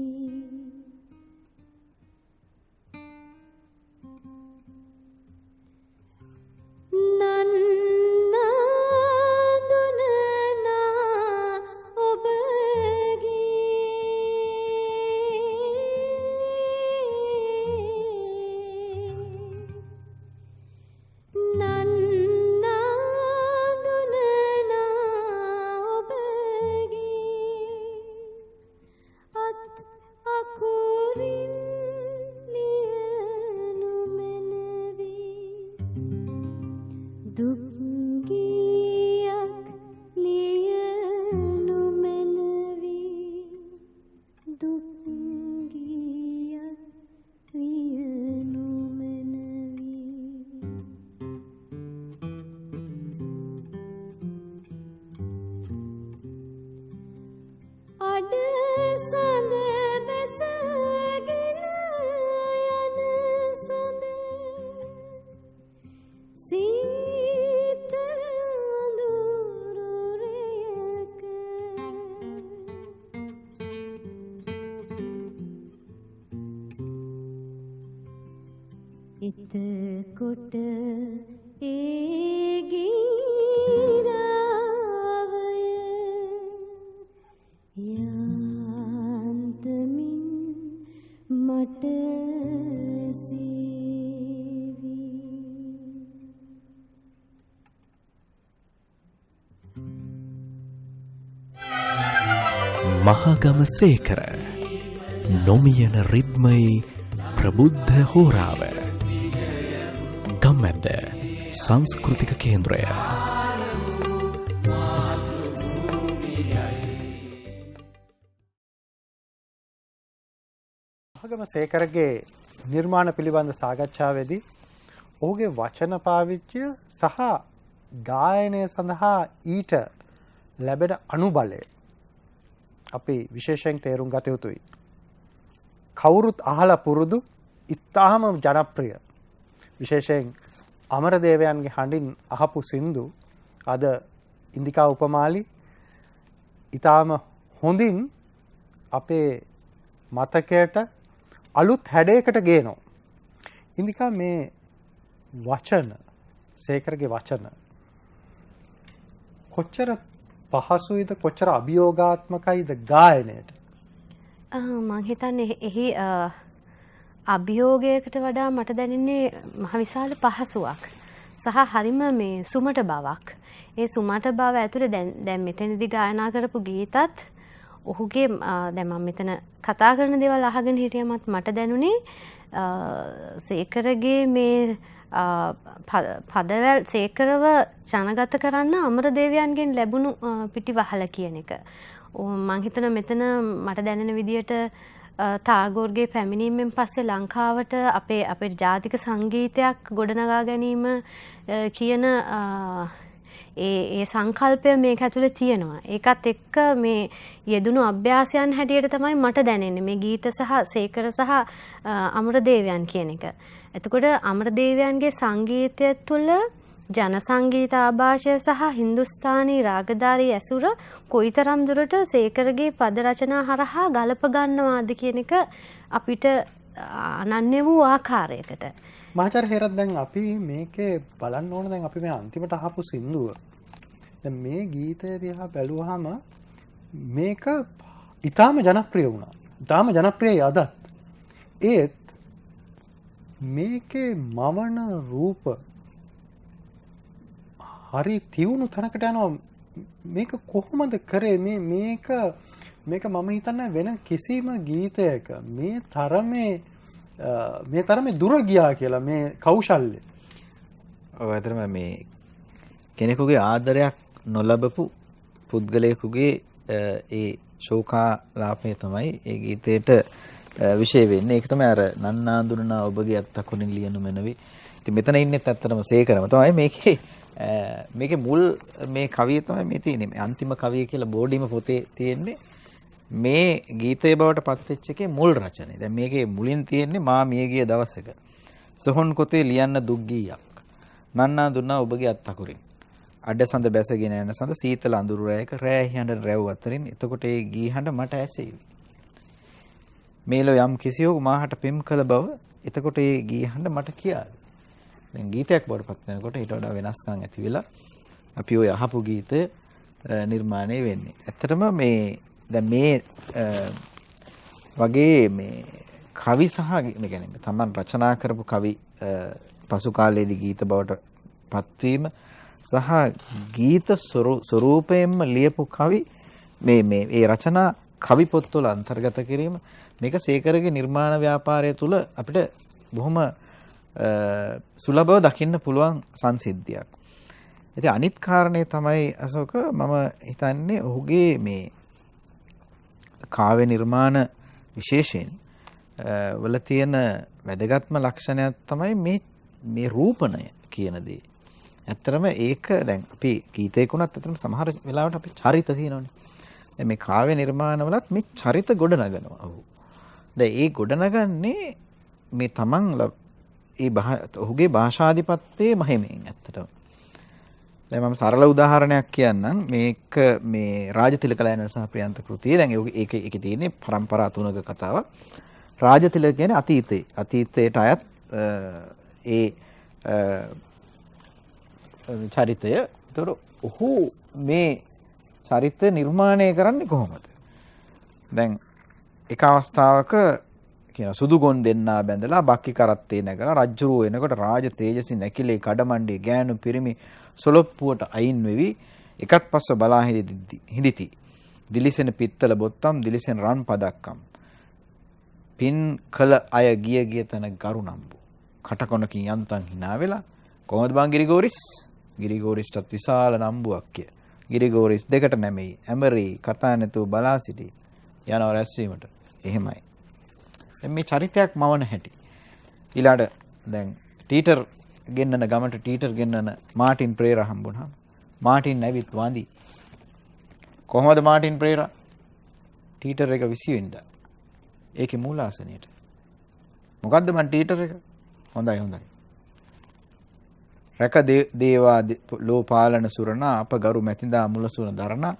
එතකොට ඒ ගීරාවය යාන්තමින් මට සේවි. මහගම සේකර නොමියන රිද්මයි ප්‍රබුද්ධ හෝරාව ගම්මැද්ද සංස්කෘතික කේන්ද්‍රය. මහගම සේකරගේ නිර්මාණ පිළිබඳ සාකච්ඡාවේදී ඔහුගේ වචන පාවිච්චිය සහ ගායනය සඳහා ඊට ලැබෙන අනුබලය අපි විශේෂයෙන් තේරුම් ගත යුතුයි. කවුරුත් අහලා පුරුදු ඉතාම ජනප්‍රිය විශේෂයෙන් අමරදේවයන්ගේ හඬින් අහපු සින්දු අද ඉන්දිකා උපමාලි ඉතාම හොඳින් අපේ මතකයට අලුත් හැඩයකට ගේනවා. ඉන්දිකා මේ වචන සේකරගේ වචන කොච්චර පහසුයිද කොච්චර අභියෝගාත්මකයිද ගායනයට? මම හිතන්නේ එහි අභියෝගයකට වඩා මට දැනෙන්නේ මහ විශාල පහසුවක් සහ හරිම මේ සුමට බවක්. ඒ සුමට බව ඇතුලේ දැන් මෙතනදී ගායනා කරපු ගීතත් ඔහුගේ දැන් මම මෙතන කතා කරන දේවල් අහගෙන හිටියමත් මට දැනුනේ සේකරගේ මේ පදවැල් සේකරව ජනගත කරන්න අමරදේවයන්ගෙන් ලැබුණු පිටිවහල කියන එක. මම හිතන මෙතන මට දැනෙන විදියට තාගෝර්ගේ පැමිණීමෙන් පස්සේ ලංකාවට අපේ ජාතික සංගීතයක් ගොඩනගා ගැනීම කියන ඒ සංකල්පය මේක ඇතුලේ තියෙනවා. ඒකත් එක්ක මේ යෙදුණු අභ්‍යාසයන් හැටියට තමයි මට දැනෙන්නේ මේ ගීත සහ සේකර සහ අමරදේවයන් කියන එක. එතකොට අමරදේවයන්ගේ සංගීතය තුළ ජන සංගීත ආభాෂය සහ හින්දුස්ථානී රාගධාරී ඇසුර කොයිතරම් දුරට සේකරගේ පද රචනා හරහා ගලප ගන්නවාද කියන එක අපිට අනන්‍ය වූ ආකාරයකට. මහාචාර්ය හේරත් දැන් අපි මේකේ බලන්න ඕන දැන් අපි මේ අන්තිමට අහපු සින්දුව. දැන් මේ ගීතය දිහා බැලුවාම මේක ඊටාම ජනප්‍රිය වුණා. ඊටාම ජනප්‍රියයි අදත්. ඒත් මේකේ මවන රූප හරි තියුණු තරකට යනවා. මේක කොහොමද කරේ මේක මම හිතන්නේ වෙන කිසිම ගීතයක මේ තරමේ දුර ගියා කියලා මේ කෞශල්‍ය. ඔව් ඇත්තටම මේ කෙනෙකුගේ ආදරයක් නොලබපු පුද්ගලයෙකුගේ ඒ ශෝකාලාපය තමයි ඒ ගීතේට විශේෂ වෙන්නේ. ඒක තමයි අර නන්නාඳුනනා ඔබගේ අත්තකොණින් ලියනු මැනවි. ඉතින් මෙතන ඉන්නෙත් ඇත්තටම සේකරම තමයි මේකේ මුල් මේ කවිය තමයි මේ තියෙන්නේ. මේ අන්තිම කවිය කියලා බෝඩිම පොතේ තියෙන්නේ. මේ ගීතයේ බවට පත්වෙච්ච එකේ මුල් රචනය. දැන් මේකේ මුලින් තියෙන්නේ මා මියගිය දවසක. සොහොන් කොතේ ලියන්න දුක් ගීයක්. නන්නා දුන්නා ඔබගේ අත්අකුරින්. අඩසඳ බැසගෙන යන සඳ සීතල අඳුරු රැයක රෑ හිහඬ රැව් අතරින් එතකොට ඒ ගී හඬ මට ඇසෙවි. මේලෝ යම් කිසිවෙකු මාහට පෙම් කළ බව එතකොට ඒ ගී හඬ මට කියාවි. දැන් ගීතයක් බවට පත් වෙනකොට ඊට වඩා වෙනස්කම් ඇති වෙලා අපි ඔය අහපු ගීතය නිර්මාණය වෙන්නේ. ඇත්තටම මේ දැන් මේ වගේ මේ කවි සහ මේ කියන්නේ තමන් රචනා කරපු කවි පසු කාලයේදී ගීත බවට පත්වීම සහ ගීත ස්වරූපයෙන්ම ලියපු කවි මේ රචනා කවි පොත්වල අන්තර්ගත කිරීම මේක සේකරගේ නිර්මාණ ව්‍යාපාරය තුල අපිට බොහොම සුලභව දකින්න පුළුවන් සංසිද්ධියක්. ඉතින් අනිත් කාරණේ තමයි අශෝක මම හිතන්නේ ඔහුගේ මේ කාව්‍ය නිර්මාණ විශේෂයෙන් වල තියෙන වැදගත්ම ලක්ෂණයක් තමයි මේ රූපණය කියන දේ. ඇත්තටම ඒක දැන් අපි ගීතයක උනත් ඇත්තටම සමහර වෙලාවට අපි චරිත තියෙනවනේ. දැන් මේ කාව්‍ය නිර්මාණවලත් මේ චරිත ගොඩනගනවා ඔහු. දැන් ඒ ගොඩනගන්නේ මේ තමන් ඔහුගේ භාෂාධිපත්‍යයේ මහිමෙන් ඇත්තටම. දැන් මම සරල උදාහරණයක් කියන්නම්. මේක මේ රාජතිලකලයන් සහ ප්‍රියන්ත කෘතියේ දැන් ඒකේ තියෙන්නේ පරම්පරා තුනක කතාවක්. රාජතිලක කියන්නේ අතීතයට අයත් ඒ චරිතය. ඒතකොට ඔහු මේ චරිත නිර්මාණය කරන්නේ කොහොමද? දැන් එක අවස්ථාවක කියන සුදු ගොන් දෙන්නා බැඳලා බක්කි කරත්තේ නැගලා රජ්ජුරුව එනකොට රාජ තේජසි නැකිලේ කඩමණ්ඩේ ගෑනු පිරිමි සොලොප්පුවට අයින් වෙවි එකත් පස්ව බලා හිඳිති. දිලිසෙන පිත්තල බොත්තම් දිලිසෙන රන් පදක්කම්. පින් කළ අය ගිය තන ගරු නම්බු. කටකොනකින් යන්තම් hina වෙලා කොහොමද බං ගිරිගෝරිස්? ගිරිගෝරිස්ටත් විශාල නම්බුවක් කිය. ගිරිගෝරිස් දෙකට නැමෙයි. ඇමරි කතා නැතුව බලා සිටි. යනවා රැස්වීමට. එහෙමයි. මේ චරිතයක් මවන හැටි. ඊළාට දැන් ටීටර් ගෙන්නන ගමට ටීටර් ගෙන්නන මාටින් ප්‍රේරා හම්බුණා. මාටින් නැවිත් වඳි. කොහොමද මාටින් ප්‍රේරා? ටීටර් එක 20 වෙනිදා. ඒකේ මූලාසනයේට. මොකද්ද මන් ටීටර් එක? හොඳයි. රැක දේවා ලෝ පාලන සුරනා අප ගරු මැතිඳා මුලසුන දරණා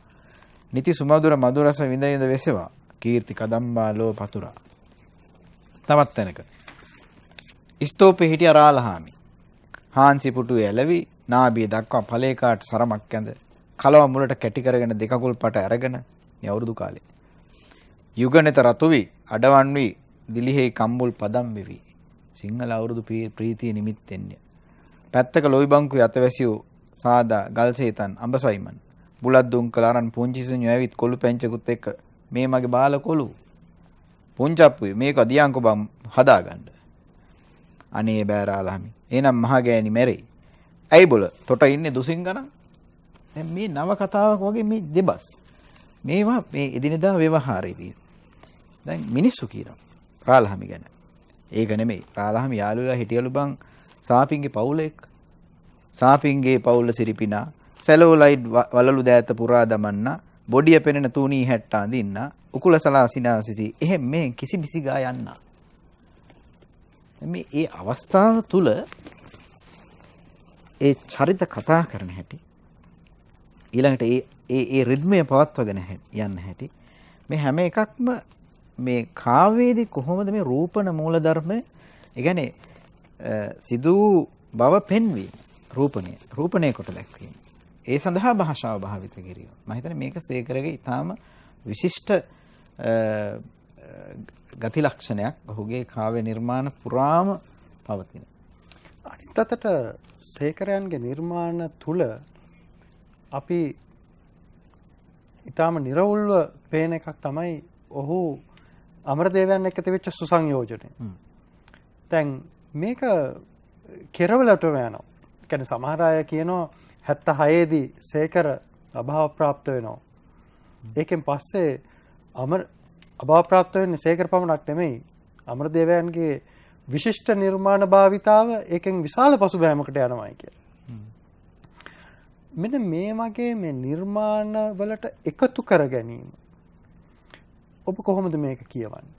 නිති සුමధుර මధుරස විඳ විඳ වෙසවා කීර්ති කදම්බා ලෝ පතුරා. තවත් තැනක ස්තෝපේ හිටිය රාලහාමි හාන්සි පුටුවේ ඇලවි නාභිය දක්වා ඵලේකාට සරමක් ඇඳ කලව මුලට කැටි කරගෙන දෙකකුල් පට අරගෙන මේ අවුරුදු කාලේ යුගනෙත රතුවි අඩවන් වී දිලිහෙයි කම්බුල් පදම් වෙවි සිංහල අවුරුදු ප්‍රීතිය නිමිත්තෙන්ය පැත්තක ලොයි බංකුවේ අතවැසියු සාදා ගල්සේතන් අඹසයිමන් බුලත් දුම් කලාරන් පුංචිසුණු ඇවිත් කොළු පැංචකුත් එක්ක මේ මගේ බාල කොළු පුංචප්පුයි මේක දියංකො බම් හදාගන්න. අනේ බෑරාලහමි. එහෙනම් මහා ගෑණි මැරෙයි. ඇයි බොල තොට ඉන්නේ දුසින් ගණන්? දැන් මේ නව කතාවක් වගේ මේ දෙබස්. මේවා මේ එදිනෙදා ව්‍යවහාරයේදී. දැන් මිනිස්සු කියනවා රාලහමි ගැන. ඒක නෙමෙයි. රාලහමි යාළුවා හිටියලු බං සාපින්ගේ පවුල එක්ක. සාපින්ගේ පවුල සිරිපිනා සැලෝලයිඩ් වලලු දෑත පුරා දමන්න බොඩිය පෙනෙන තුනී හැට්ටා දින්න උකුල සලා සිනාසිසි එහෙම මේ කිසි බිසි ගා යන්න. මේ ඒ අවස්ථාව තුල ඒ චරිත කතා කරන හැටි ඊළඟට ඒ රිද්මය පවත්වගෙන යන්න හැටි මේ හැම එකක්ම මේ කාව්‍යයේදී කොහොමද මේ රූපණ මූලධර්මය ඒ කියන්නේ සිදු බව පෙන්වීම රූපණය කොට දැක්වීම ඒ සඳහා භාෂාව භාවිත කිරීම මම හිතන්නේ මේක සේකරගේ ඊටාම විශිෂ්ට ගති ලක්ෂණයක් ඔහුගේ කාව්‍ය නිර්මාණ පුරාම පවතින. අනිත් අතට සේකරයන්ගේ නිර්මාණ තුල අපි ඊටාම නිර්වුල්ව පේන එකක් තමයි ඔහු අමරදේවයන් එක්ක තිබෙච්ච සුසංයෝජනය. දැන් මේක කෙරවලට යනවා. කියන්නේ සමහර අය කියනවා 76 දී සේකර අභාව ප්‍රාප්ත වෙනවා. ඒකෙන් පස්සේ අභාව ප්‍රාප්ත වෙන්නේ සේකර පමණක් නෙමෙයි. අමරදේවයන්ගේ විශිෂ්ට නිර්මාණ භාවිතාව ඒකෙන් විශාල පසුබෑමකට යනවායි කියලා. මෙන්න මේ වගේ මේ නිර්මාණ වලට එකතු කර ගැනීම ඔබ කොහොමද මේක කියවන්නේ?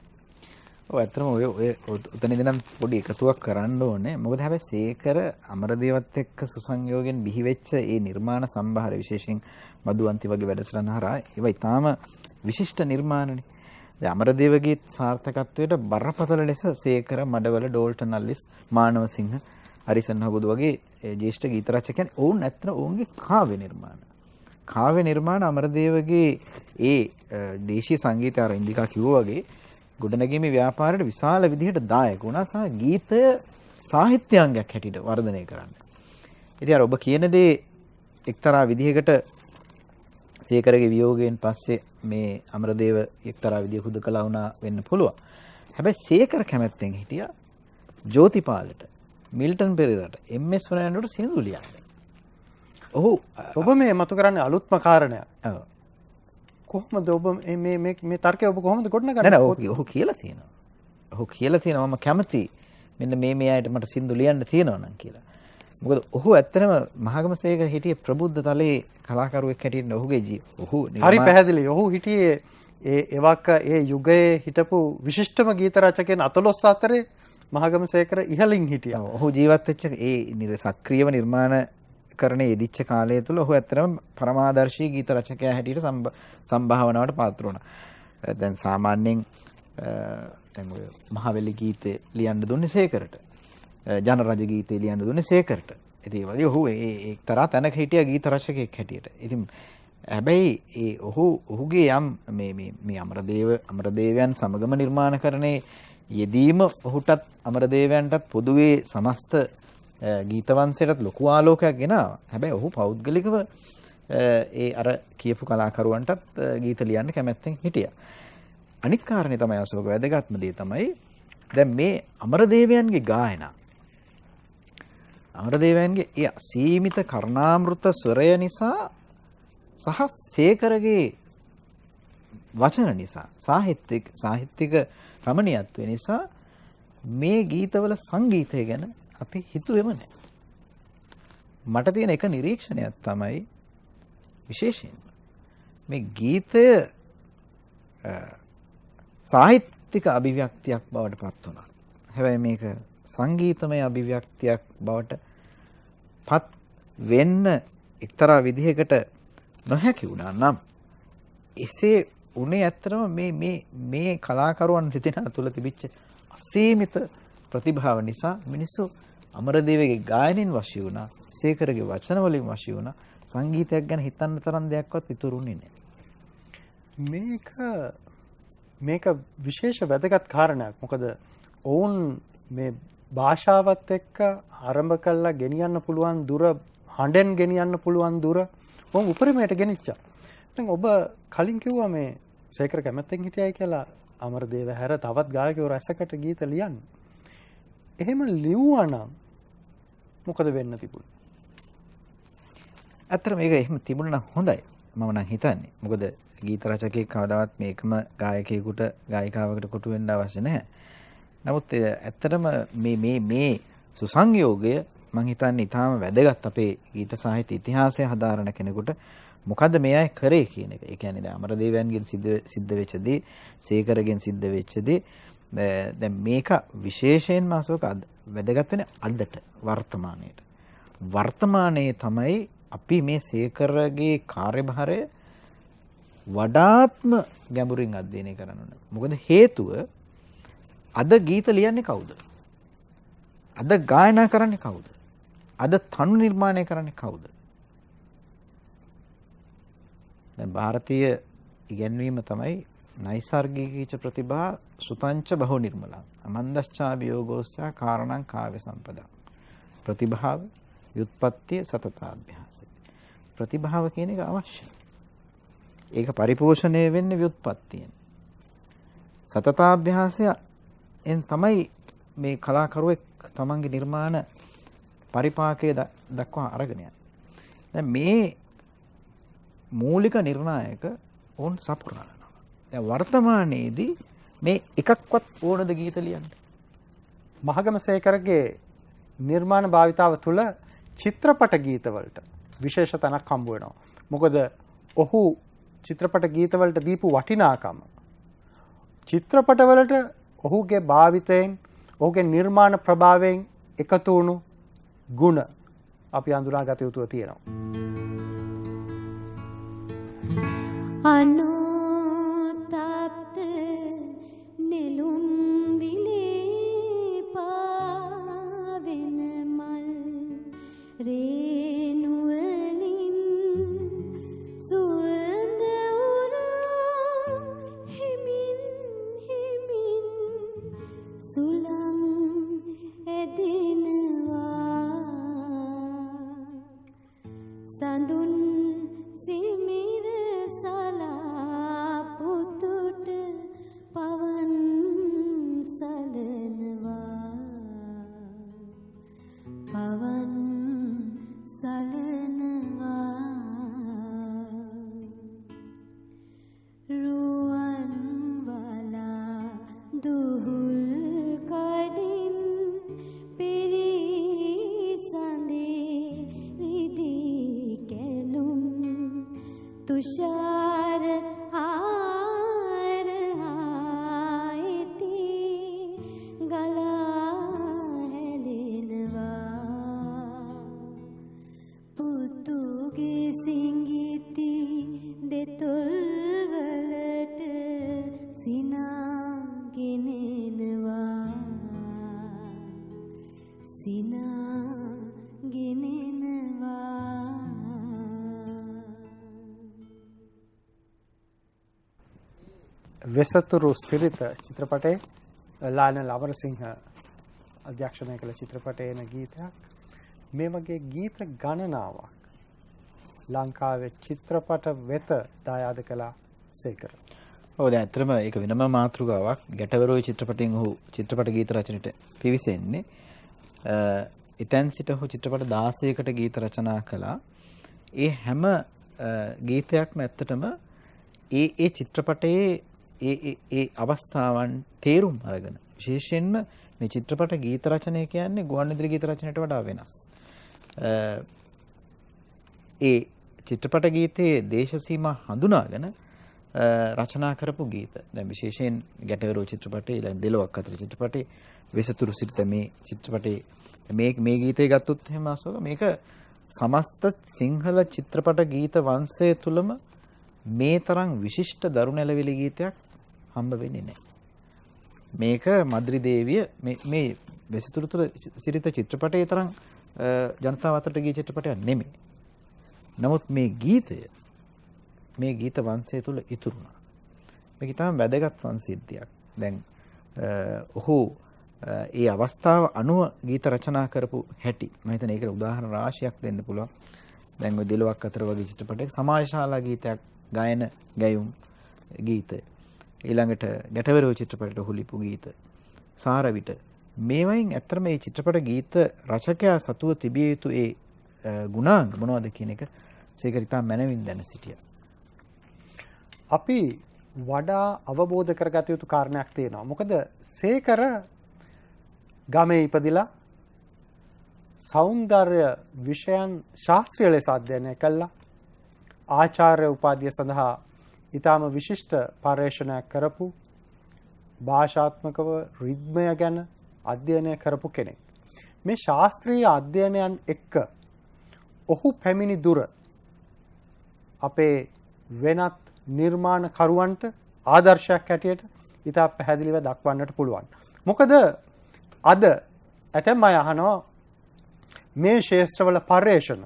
ඔව් ඇත්තටම ඔය උතනදී නම් පොඩි එකතුවක් කරන්න ඕනේ. මොකද හැබැයි සේකර අමරදේවත් එක්ක සුසංයෝගයෙන් බිහි වෙච්ච ඒ නිර්මාණ සම්භාරය විශේෂයෙන් මදුවන්ති වගේ වැඩසටහන හරහා ඒවා ඊටාම විශිෂ්ට නිර්මාණනේ. දැන් අමරදේවගේ සාර්ථකත්වයට බරපතල ලෙස සේකර මඩවල ඩෝල්ටන් අල්ලිස් මානවසිංහ හරිසන් හබුදු වගේ ජ්‍යෙෂ්ඨ ගීත රචකයන් ඔවුන් ඇත්තට ඔවුන්ගේ කාව්‍ය නිර්මාණ අමරදේවගේ ඒ දේශීය සංගීතය අර ඉන්දිකා කිව්වා වගේ ගොඩනැගීමේ ව්‍යාපාරයට විශාල විදිහට දායක වුණා සහ ගීතය සාහිත්‍යාංගයක් හැටියට වර්ධනය කරන්න. ඉතින් අර ඔබ කියන දේ එක්තරා විදිහකට සේකරගේ වියෝගයෙන් පස්සේ මේ අමරදේව එක්තරා විදිහක හුදකලා වුණා වෙන්න පුළුවන්. හැබැයි සේකර කැමැත්තෙන් හිටියා ජෝතිපාලට, මිල්ටන් පෙරේරාට, එම්.එස්. ෆර්නෑන්ඩෝට සින්දු ලියන්න. ඔබ මේ මතු කරන්නේ අලුත්ම කාරණයක්. ඔව්. කොහොමද ඔබ මේ තර්කය ඔබ කොහොමද ගොඩනගන්නේ? නෑ ඔහු කියලා තියෙනවා. ඔහු කියලා තියෙනවා මම කැමති මෙන්න මේ අයට මට සින්දු ලියන්න තියෙනවා නම් කියලා. මොකද ඔහු ඇත්තටම මහගමසේකර හිටියේ ප්‍රබුද්ධ තලයේ කලාකරුවෙක් හැටියට ඔහුගේ හරි පැහැදිලි. ඔහු හිටියේ එවක ඒ යුගයේ හිටපු විශිෂ්ටම ගීත රචකයන් 14 අතරේ මහගමසේකර ඉහළින් හිටියා. ඔහු ජීවත් වෙච්ච ඒ සක්‍රියව නිර්මාණ කරන්නේ යෙදිච්ච කාලය තුල ඔහු ඇත්තටම පරමාදර්ශී ගීත රචකයා හැටියට සම්භාවනාවට පාත්‍ර වුණා. දැන් සාමාන්‍යයෙන් දැන් ඔය මහවැලි ගීතේ ලියන්න දුන්නේ සේකරට. ජනරජ ගීතේ ලියන්න දුන්නේ සේකරට. ඉතින් ඒ වගේ ඔහු ඒ එක්තරා තැනක හිටිය ගීත රචකයෙක් හැටියට. ඉතින් හැබැයි ඒ ඔහුගේ යම් මේ අමරදේවයන් සමගම නිර්මාණකරණේ යෙදීම ඔහුටත් අමරදේවයන්ටත් පොදුවේ සමස්ත ගීතවංශයටත් ලොකු ආලෝකයක් ගෙනාවා. හැබැයි ඔහු පෞද්ගලිකව ඒ අර කියපු කලාකරුවන්ටත් ගීත ලියන්න කැමැත්තෙන් හිටියා. අනිත් කාරණේ තමයි අශෝක වැදගත්ම දේ තමයි දැන් මේ අමරදේවයන්ගේ ගායනා අමරදේවයන්ගේ ඒ සීමිත කර්ණාමෘත ස්වරය නිසා සහ සේකරගේ වචන නිසා සාහිත්‍යික රමණීයත්වය නිසා මේ ගීතවල සංගීතය ගැන අපි හිතුවේම නැහැ. මට තියෙන එක නිරීක්ෂණයක් තමයි විශේෂයෙන් මේ ගීතය සාහිත්‍යික අභිව්‍යක්තියක් බවට පත් වුණා. හැබැයි මේක සංගීතමය අභිව්‍යක්තියක් බවට පත් වෙන්න එක්තරා විදිහකට නොහැකි වුණා නම් එසේ උනේ ඇත්තටම මේ කලාකරුවන් දෙදෙනා තුළ තිබිච්ච අසීමිත ප්‍රතිභාව නිසා මිනිස්සු අමරදේවගේ ගායනෙන් වශී වුණා, සේකරගේ වචන වලින් වශී වුණා. සංගීතයක් ගැන හිතන්න තරම් දෙයක්වත් ඉතුරුුනේ නැහැ. මේක විශේෂ වැදගත් කාරණයක්. මොකද ඔවුන් මේ භාෂාවත් එක්ක ආරම්භ කළා ගෙනියන්න පුළුවන් දුර, හඬෙන් ගෙනියන්න පුළුවන් දුර ඔවුන් උපරිමයට ගෙනිච්චා. දැන් ඔබ කලින් කිව්වා මේ සේකර කැමැත්තෙන් හිටියයි කියලා අමරදේව හැර තවත් ගායකයෝ රසකට ගීත ලියන්න. එහෙම ලිව්වා නම් මොකද වෙන්න තිබුණේ? ඇත්තට මේක එහෙම තිබුණා නම් හොඳයි. මම නම් හිතන්නේ. මොකද ගීත රචකයෙක් කවදාවත් මේකම ගායකයෙකුට ගායිකාවකට කොටු වෙන්න අවශ්‍ය නැහැ. නමුත් ඇත්තටම මේ සුසංයෝගය මම හිතන්නේ ඊටාම වැදගත් අපේ ගීත සාහිත්‍ය ඉතිහාසය හදාරන කෙනෙකුට. මොකද්ද මේ අය කරේ කියන එක. ඒ කියන්නේ දැන් අමරදේවයන්ගෙන් සිද්ධ වෙච්ච දේ, සේකරගෙන් සිද්ධ වෙච්ච දේ දැන් මේක විශේෂයෙන්ම අශෝක වැදගත් වෙන්නේ අදට වර්තමානයේට. වර්තමානයේ තමයි අපි මේ සේකරගේ කාර්යභාරය වඩාත්ම ගැඹුරින් අධ්‍යයනය කරන්න ඕනේ. මොකද හේතුව අද ගීත ලියන්නේ කවුද? අද ගායනා කරන්නේ කවුද? අද තනු නිර්මාණය කරන්නේ කවුද? දැන් ಭಾರತೀಯ ඉගැන්වීම තමයි නයිසර්ගිකීච ප්‍රතිභා සුතංච බහු නිර්මලං අමන්දශ්චාභියෝගෝස්චා කාරණං කාව්‍ය සම්පදා. ප්‍රතිභාව, ව්‍යුත්පත්තිය, සතතාභ්‍යාසය. ප්‍රතිභාව කියන එක අවශ්‍යයි. ඒක පරිපෝෂණය වෙන්නේ ව්‍යුත්පත්තියෙන්. සතතාභ්‍යාසයෙන් තමයි මේ කලාකරුවෙක් තමන්ගේ නිර්මාණ පරිපාකය දක්වා අරගෙන යන්නේ. දැන් මේ මූලික නිර්ණායක ඕන් සපුරනවා. දැන් වර්තමානයේදී මේ එකක්වත් ඕනද ගීත ලියන්න? මහගම සේකරගේ නිර්මාණ භාවිතාව තුළ චිත්‍රපට ගීතවලට විශේෂ තැනක් හම්බ වෙනවා. මොකද ඔහු චිත්‍රපට ගීතවලට දීපු වටිනාකම චිත්‍රපටවලට ඔහුගේ භාවිතයෙන්, ඔහුගේ නිර්මාණ ප්‍රභාවයෙන් එකතු වුණු ගුණ අපි අඳුනාගත යුතුව තියෙනවා. අනුතප්ත නෙළුම් විලේ පාවෙන මල් රේනුවලින් සුවඳ උරා හිමින් හිමින් සුළං ඇදෙනවා සඳුන් සිමිර සලා පුතුට පවන් සලනවා පවන් සලනවා රුවන් වලා දුහුල් කඩින් පිරිසඳේ රිදී කැලුම් තුෂාර හාර ආයිති ගලා හැලෙනවා පුතුගේ සිංගිති දෙතොල් වලට සිනාගෙනෙනවා වෙසතුරු සිරිත චිත්‍රපටයේ ලායන ලවරසිංහ අධ්‍යක්ෂණය කළ චිත්‍රපටයේන ගීතයක්. මේ වගේ ගීත ගණනාවක් ලංකාවේ චිත්‍රපට වෙත දායාද කළා සේකර. ඔව් දැන් ඇත්තටම ඒක වෙනම මාතෘකාවක්. ගැටවරෝයි චිත්‍රපටයෙන් ඔහු චිත්‍රපට ගීත රචනයට පිවිසෙන්නේ. එතෙන් සිට ඔහු චිත්‍රපට 16කට ගීත රචනා කළා. ඒ හැම ගීතයක්ම ඇත්තටම ඒ චිත්‍රපටයේ ඒ අවස්ථාවන් තේරුම් අරගෙන විශේෂයෙන්ම මේ චිත්‍රපට ගීත රචනය කියන්නේ ගුවන්විදුලි ගීත රචනයට වඩා වෙනස්. ඒ චිත්‍රපට ගීතයේ දේශ සීමා හඳුනාගෙන රචනා කරපු ගීත. දැන් විශේෂයෙන් ගැටවරෝ චිත්‍රපටයේ ඊළඟ දෙලොවක් අතර චිත්‍රපටයේ වෙසතුරු සිරිත මේ චිත්‍රපටයේ මේ ගීතය ගත්තොත් එහෙම අසෝක මේක සමස්ත සිංහල චිත්‍රපට ගීත වංශය තුලම මේ තරම් විශිෂ්ට දරුණැලවිලි ගීතයක් හම්බ වෙන්නේ නැහැ. මේක මද්රි දේවිය මේ වෙසතුරු සිරිත චිත්‍රපටයේ තරම් ජනතාව අතරට ගිය චිත්‍රපටයක් නෙමෙයි. නමුත් මේ ගීතය මේ ගීත වංශය තුල ඉතුරු වුණා. මේක තමයි වැදගත් සංසිද්ධියක්. දැන් ඔහු ඒ අවස්ථාව අනුව ගීත රචනා කරපු හැටි මම හිතන්නේ ඒකට උදාහරණ රාශියක් දෙන්න පුළුවන්. දැන් ඔය දෙලොවක් අතර වගේ චිත්‍රපටයක සමාජශාලා ගීතයක් ගායන ගැයුම් ගීත ඊළඟට ගැටවරෝ චිත්‍රපටයට ඔහු ලිපු ගීත සාරවිට මේවයින් ඇත්තටම මේ චිත්‍රපට ගීත රචකයා සතුව තිබිය යුතු ඒ ගුණාංග මොනවද කියන එක සේකරිතා මනවින් දැන සිටියා. අපි වඩා අවබෝධ කරගත යුතු කාරණයක් තියෙනවා. මොකද සේකර ගමේ ඉපදිලා සෞන්දර්ය විෂයන් ශාස්ත්‍රීය ලෙස අධ්‍යයනය කළා. ආචාර්ය උපාධිය සඳහා ඊටාම විශිෂ්ට පර්යේෂණයක් කරපු භාෂාත්මකව රිද්මය ගැන අධ්‍යයනය කරපු කෙනෙක්. මේ ශාස්ත්‍රීය අධ්‍යයනයන් එක්ක ඔහු පැමිණි දුර අපේ වෙනත් නිර්මාණකරුවන්ට ආදර්ශයක් හැටියට ඉතා පැහැදිලිව දක්වන්නට පුළුවන්. මොකද අද ඇතැම් අය අහනවා මේ ශාස්ත්‍රවල පර්යේෂණ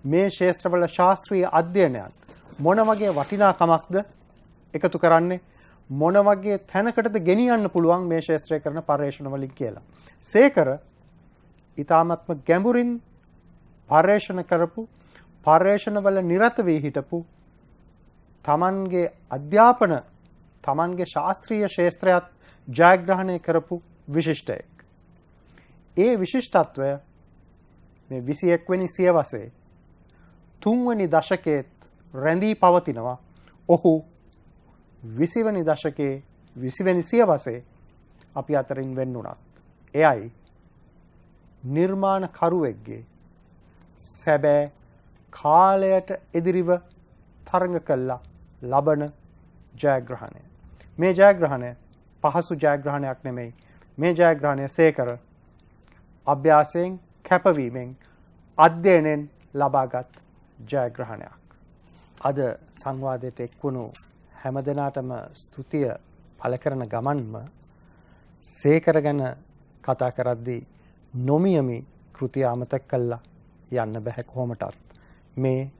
මේ ශාස්ත්‍රවල ශාස්ත්‍රීය අධ්‍යයනයන් මොන වගේ වටිනාකමක්ද එකතු කරන්නේ මොන වගේ තැනකටද ගෙනියන්න පුළුවන් මේ ශාස්ත්‍රය කරන පර්යේෂණ වලින් කියලා. සේකර ඊ타ත්ම ගැඹුරින් පර්යේෂණ කරපු පර්යේෂණවල නිරත වී හිටපු තමන්ගේ අධ්‍යාපන තමන්ගේ ශාස්ත්‍රීය ශාස්ත්‍රයත් ජයග්‍රහණය කරපු විශිෂ්ටයෙක්. ඒ විශිෂ්ටත්වය මේ 21 වෙනි සියවසේ 3 වෙනි දශකයේ රැඳී පවතිනවා. ඔහු 20 වෙනි දශකයේ 20 වෙනි සියවසේ අපි අතරින් වෙන් වුණත් එයයි නිර්මාණකරුවෙක්ගේ සැබෑ කාලයට එදිරිව තරඟ කළා ලබන ජයග්‍රහණය. මේ ජයග්‍රහණය පහසු ජයග්‍රහණයක් නෙමෙයි. මේ ජයග්‍රහණය සේකර අභ්‍යාසයෙන් කැපවීමෙන් අධ්‍යයනෙන් ලබාගත් ජයග්‍රහණයක්. අද සංවාදයට එක්වුණු හැමදෙනාටම ස්තුතිය පළ කරන ගමන්ම සේකර ගැන කතා කරද්දී නොමියමි කෘතිය අමතක කළා යන්න බෑ කොහොමටත් මේ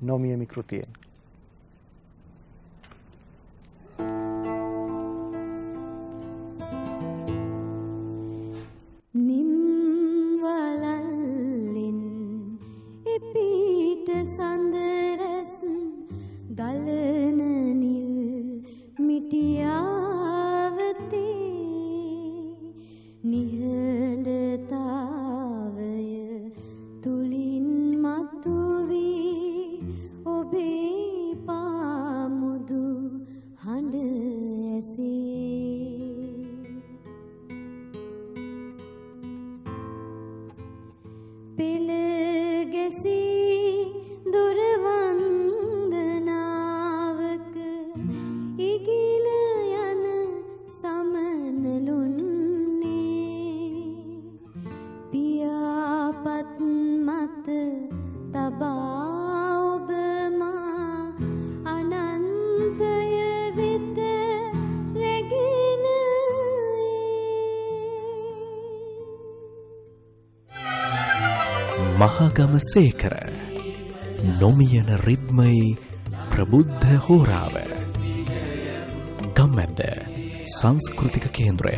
නොමියමි කෘතියෙන්. නිම්වලල්ලින් එපිට සඳරස් ගලන නිල් මිටියාවතේ නිහඬතාවය තුලින් මතුවී ඔබේ පාමුදු හඬ ඇසේ පෙළ ගැසී දොර වන්දනාවක ඉගිල යන සමනලුන්නේ පියාපත් මත තබා ඔබ මා අනන්තය වෙත රැගෙන මහගම සේකර නොමියන රිද්මයි ප්‍රබුද්ධ හෝරාව ගම්මැද්ද සංස්කෘතික කේන්ද්‍රය